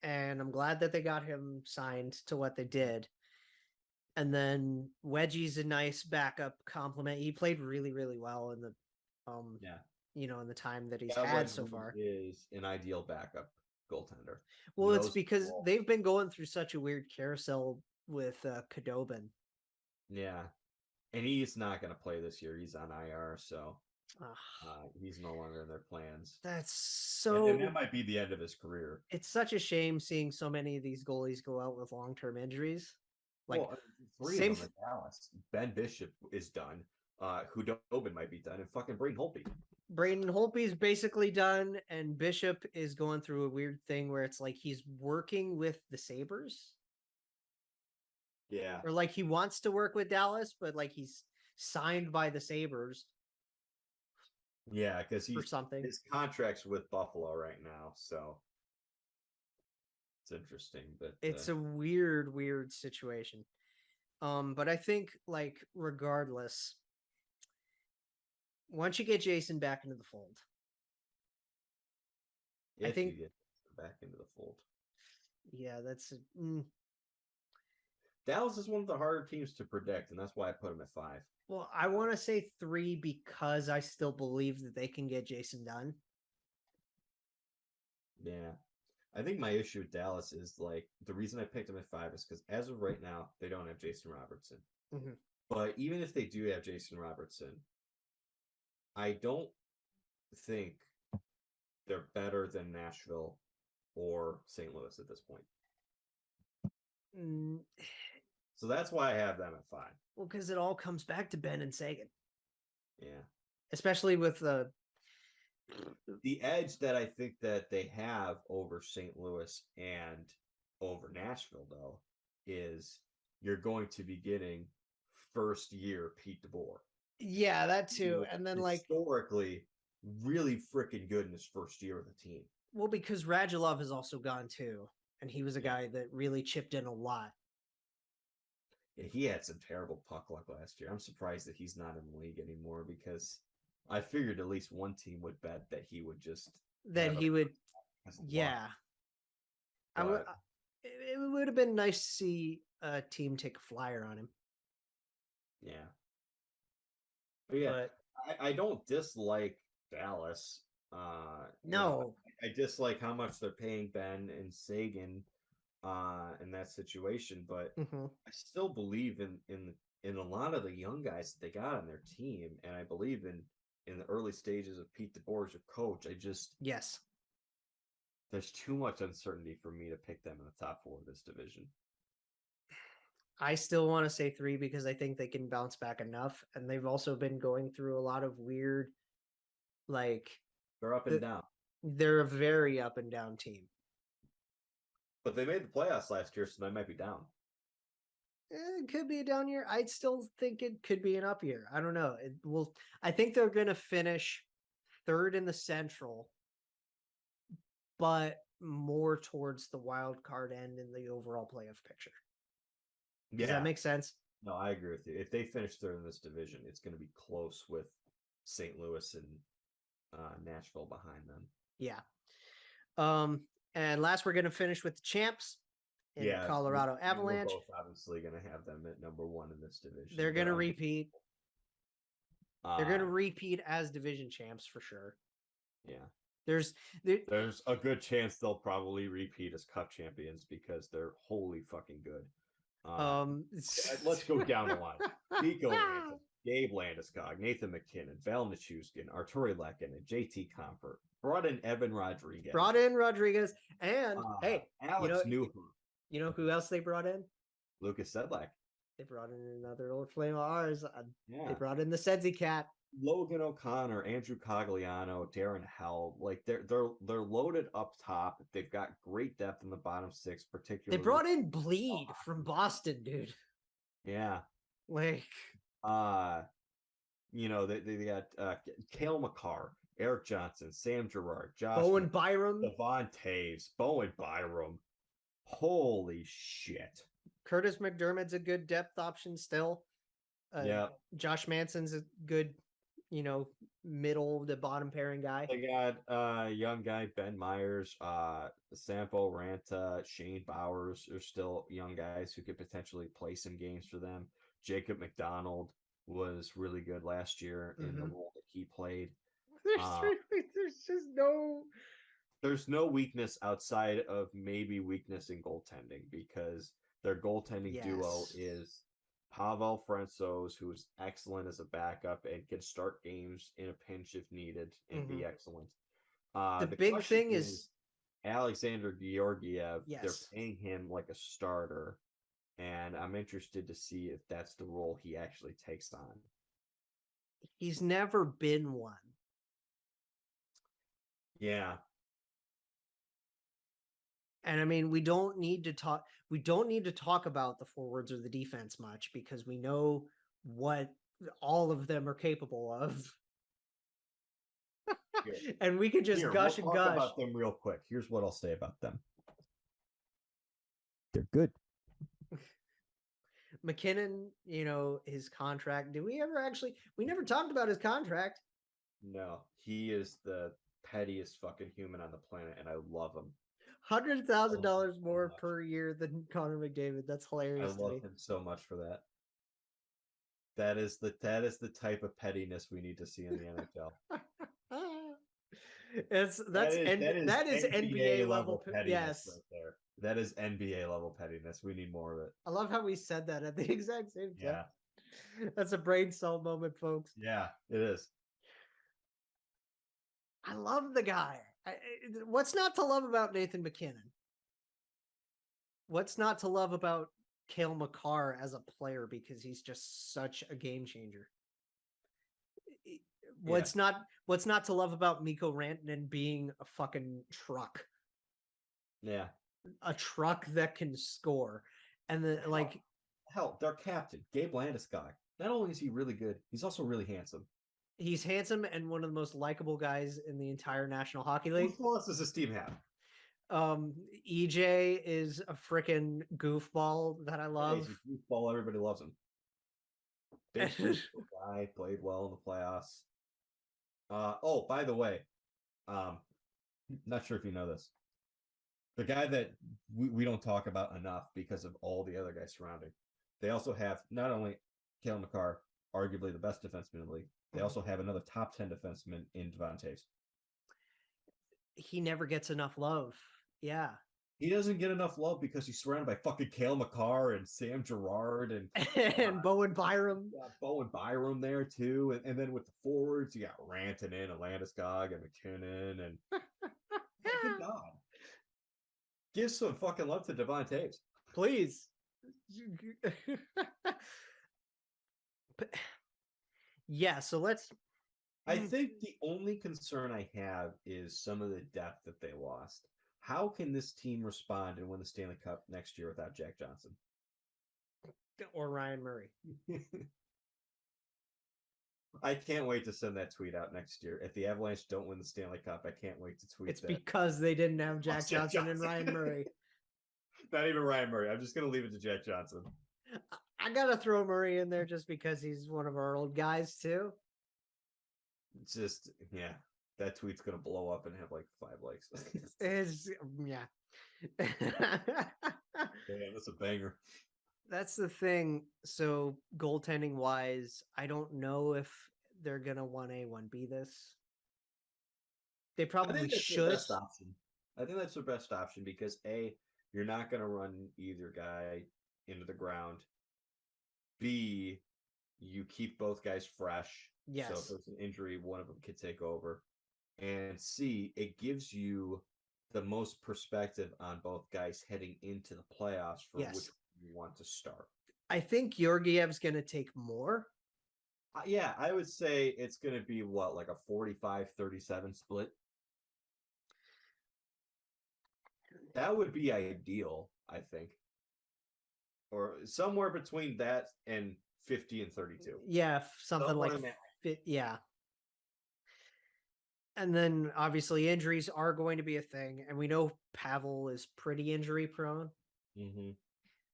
And I'm glad that they got him signed to what they did. And then Wedgie's a nice backup compliment. He played really, really well in the in the time that he's had so far. Is an ideal backup goaltender. Well, it's because they've been going through such a weird carousel with Khudobin. Yeah. And he's not going to play this year. He's on IR, so he's no longer in their plans. That's so... And that might be the end of his career. It's such a shame seeing so many of these goalies go out with long-term injuries. Like, 3 of them in Dallas. Ben Bishop is done. Khudobin might be done. And fucking Braden Holtby. Braden Holtby's basically done, and Bishop is going through a weird thing where it's like he's working with the Sabres. Yeah. Or like he wants to work with Dallas, but like he's signed by the Sabres. Yeah, because something. His contract's with Buffalo right now, so it's interesting. But it's a weird situation. But I think like regardless, once you get Jason back into the fold, I think you get back into the fold. Yeah, that's Dallas is one of the harder teams to predict, and that's why I put him at 5. Well, I want to say 3 because I still believe that they can get Jason done. Yeah. I think my issue with Dallas is like the reason I picked them at 5 is because as of right now, they don't have Jason Robertson. Mhm. But even if they do have Jason Robertson, I don't think they're better than Nashville or St. Louis at this point. Mm, So that's why I have them at 5. well, because it all comes back to Ben and Sagan, Yeah. especially with The edge that I think that they have over St. Louis and over Nashville, though, is you're going to be getting first year Pete DeBoer. yeah, that too. And then like historically really freaking good in his first year with the team. well, because Radulov is also gone too, and he was a guy that really chipped in a lot. Yeah, he had some terrible puck luck last year. I'm surprised that he's not in the league anymore because I figured at least one team would bet that he would just yeah. But, It would have been nice to see a team take a flyer on him. Yeah. But yeah, I don't dislike Dallas. No. I dislike how much they're paying Ben and Sagan in that situation, but I still believe in a lot of the young guys that they got on their team, and I believe in the early stages of Pete DeBoer as your coach. Yes. There's too much uncertainty for me to pick them in the top 4 of this division. I still want to say 3 because I think they can bounce back enough, and they've also been going through a lot of weird, like they're up and down. They're a very up and down team. But they made the playoffs last year, so they might be down. It could be a down year. I'd still think it could be an up year. I don't know. I think they're going to finish 3rd in the Central, but more towards the wild card end in the overall playoff picture. Does that make sense? No, I agree with you. If they finish 3rd in this division, it's going to be close with St. Louis and Nashville behind them. Yeah. And last, we're going to finish with the champs in Colorado Avalanche. We're both obviously going to have them at number 1 in this division. They're going to repeat. They're going to repeat as division champs for sure. Yeah. There's a good chance they'll probably repeat as cup champions because they're holy fucking good. Let's go down the line. Nico Rantanen, Gabe Landeskog, Nathan McKinnon, Val Nichushkin, Arturi Lekin, and JT Comfort. Brought in Evan Rodriguez. And hey, Alex Newhook. You know who else they brought in? Lucas Sedlak. They brought in another old flame of ours. They brought in the Sedzi Cat. Logan O'Connor, Andrew Cogliano, Darren Hell, like they're loaded up top. They've got great depth in the bottom 6, particularly. They brought in Bleed from Boston, dude. Yeah, like they got Cale Makar, Eric Johnson, Sam Girard, Josh Bowen Byram, Devon Taves, Bowen Byram. Holy shit! Curtis McDermott's a good depth option still. Josh Manson's a good, middle to bottom pairing guy. They got young guy Ben Myers, Sampo Ranta, Shane Bowers are still young guys who could potentially play some games for them. Jacob McDonald was really good last year in the role that he played. There's no weakness outside of maybe weakness in goaltending because their goaltending duo is Pavel Francouz, who is excellent as a backup and can start games in a pinch if needed and be excellent. The big thing is Alexander Georgiev. Yes. They're paying him like a starter, and I'm interested to see if that's the role he actually takes on. He's never been one. Yeah. And I mean, we don't need to talk about the forwards or the defense much because we know what all of them are capable of. And we could just gush and gush about them real quick. Here's what I'll say about them. They're good. McKinnon, his contract. We never talked about his contract. No, he is the pettiest fucking human on the planet, and I love him. $100,000 more per year than Connor McDavid. That's hilarious. I love him so much for that. That is the type of pettiness we need to see in the NHL. That is NBA level pettiness yes. right there. That is NBA level pettiness. We need more of it. I love how we said that at the exact same time. Yeah. That's a brain cell moment, folks. Yeah, it is. I love the guy. What's not to love about Nathan McKinnon? What's not to love about Cale Makar as a player, because he's just such a game changer? What's not to love about Mikko Rantanen being a fucking truck? Yeah. A truck that can score. And the hell, their captain, Gabe Landeskog. Not only is he really good, he's also really handsome. He's handsome and one of the most likable guys in the entire National Hockey League. Who else does this team have? EJ is a freaking goofball that I love. He's a goofball. Everybody loves him. Big guy, played well in the playoffs. Oh, by the way, not sure if you know this. The guy that we don't talk about enough because of all the other guys surrounding. They also have not only Cale Makar, arguably the best defenseman in the league. They also have another top 10 defenseman in Devon Toews. He never gets enough love. Yeah. He doesn't get enough love because he's surrounded by fucking Cale Makar and Sam Girard and Bowen Byram. Bowen Byram there too. And then with the forwards, you got Rantanen and Landeskog and McKinnon and good God. Give some fucking love to Devon Toews. Please. But, yeah, so let's... I think the only concern I have is some of the depth that they lost. How can this team respond and win the Stanley Cup next year without Jack Johnson? Or Ryan Murray. I can't wait to send that tweet out next year. If the Avalanche don't win the Stanley Cup, I can't wait to tweet it's that. Because they didn't have Jack Johnson and Ryan Murray. Not even Ryan Murray. I'm just going to leave it to Jack Johnson. I got to throw Murray in there just because he's one of our old guys, too. It's just, yeah, that tweet's going to blow up and have like 5 likes. Yeah. Yeah, that's a banger. That's the thing. So goaltending wise, I don't know if they're going to 1A, 1B this. They probably should. I think that's the best option because A, you're not going to run either guy into the ground. B, you keep both guys fresh. Yes. So if there's an injury, one of them can take over. And C, it gives you the most perspective on both guys heading into the playoffs for which you want to start. I think Georgiev's going to take more. Yeah, I would say it's going to be what, like a 45-37 split? That would be ideal, I think. Or somewhere between that and 50 and 32. Yeah, something like yeah. And then obviously injuries are going to be a thing, and we know Pavel is pretty injury prone. Mm-hmm.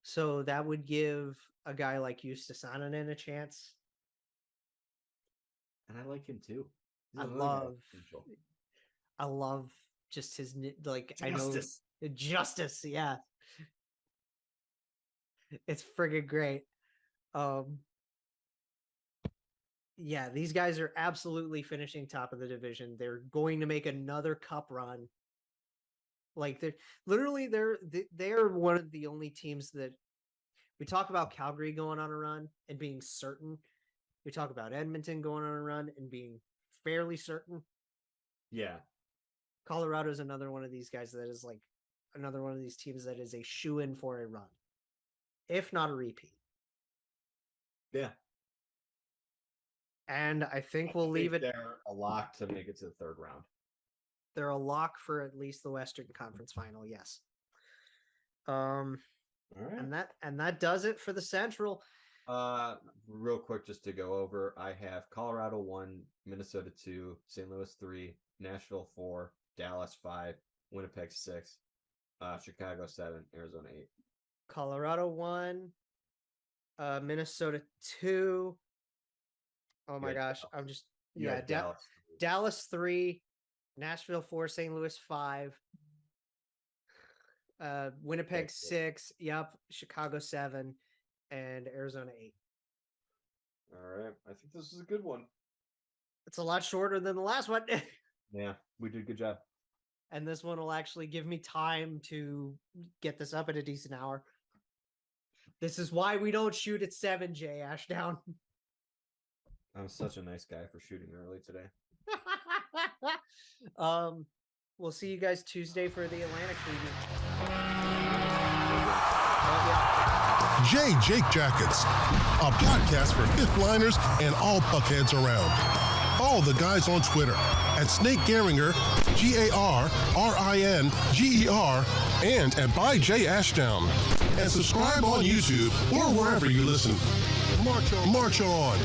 So that would give a guy like Justus Anonen a chance. And I like him too. I love just his Justice. I know Justice, yeah. It's friggin' great. Yeah, these guys are absolutely finishing top of the division. They're going to make another cup run. Like they're one of the only teams that we talk about Calgary going on a run and being certain. We talk about Edmonton going on a run and being fairly certain. Yeah. Colorado's another one of these guys that is like another one of these teams that is a shoe-in for a run, if not a repeat. Yeah. And I think we'll leave it. They're a lock to make it to the third round. They're a lock for at least the Western Conference Final. Yes. All right. And that does it for the Central. Real quick, just to go over, I have Colorado 1, Minnesota 2, St. Louis 3, Nashville 4, Dallas 5, Winnipeg 6, Chicago 7, Arizona 8. Colorado 1, Minnesota 2. Oh my gosh, Dallas. I'm just Dallas 3, Nashville 4, St. Louis 5, Winnipeg 6, yep, Chicago 7, and Arizona 8. All right, I think this is a good one. It's a lot shorter than the last one. Yeah, we did a good job. And this one will actually give me time to get this up at a decent hour. This is why we don't shoot at 7, Jay Ashdown. I'm such a nice guy for shooting early today. We'll see you guys Tuesday for the Atlantic preview. Jake Jackets, a podcast for fifth liners and all puckheads around. Follow the guys on Twitter at Snake Garinger, GARRINGER, and at by J Ashdown. And subscribe on YouTube or wherever you listen. March on.